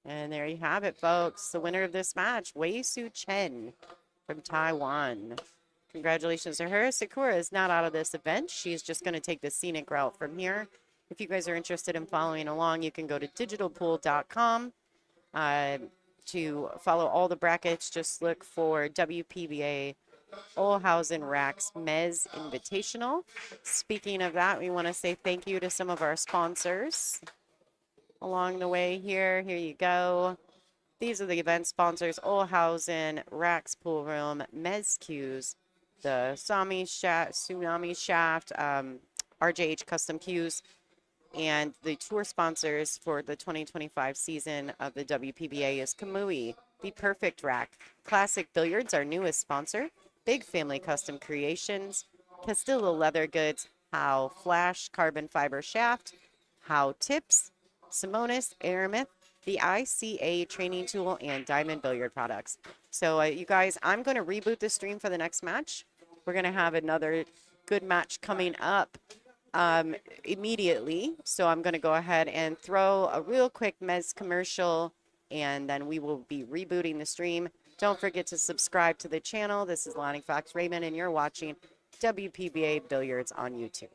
And there you have it, folks. The winner of this match, Wei Tzu Chien from Taiwan. Congratulations to her. Sakura is not out of this event. She's just going to take the scenic route from here. If you guys are interested in following along, you can go to digitalpool.com to follow all the brackets. Just look for WPBA Olhausen Raxx Mezz Invitational. Speaking of that, we want to say thank you to some of our sponsors along the way here. Here you go. These are the event sponsors: Olhausen Raxx Pool Room, Mezz Cues, the Tsunami Shaft, RJH Custom Cues, and the tour sponsors for the 2025 season of the WPBA is Kamui, The Perfect Rack, Classic Billiards, our newest sponsor, Big Family Custom Creations, Castillo Leather Goods, How Flash Carbon Fiber Shaft, How Tips, Simonis, Aramith, the ICA training tool, and Diamond Billiard products. So you guys, I'm going to reboot the stream for the next match. We're going to have another good match coming up immediately. So I'm going to go ahead and throw a real quick Mezz commercial, and then we will be rebooting the stream. Don't forget to subscribe to the channel. This is Lonnie Fox Raymond, and you're watching WPBA Billiards on YouTube.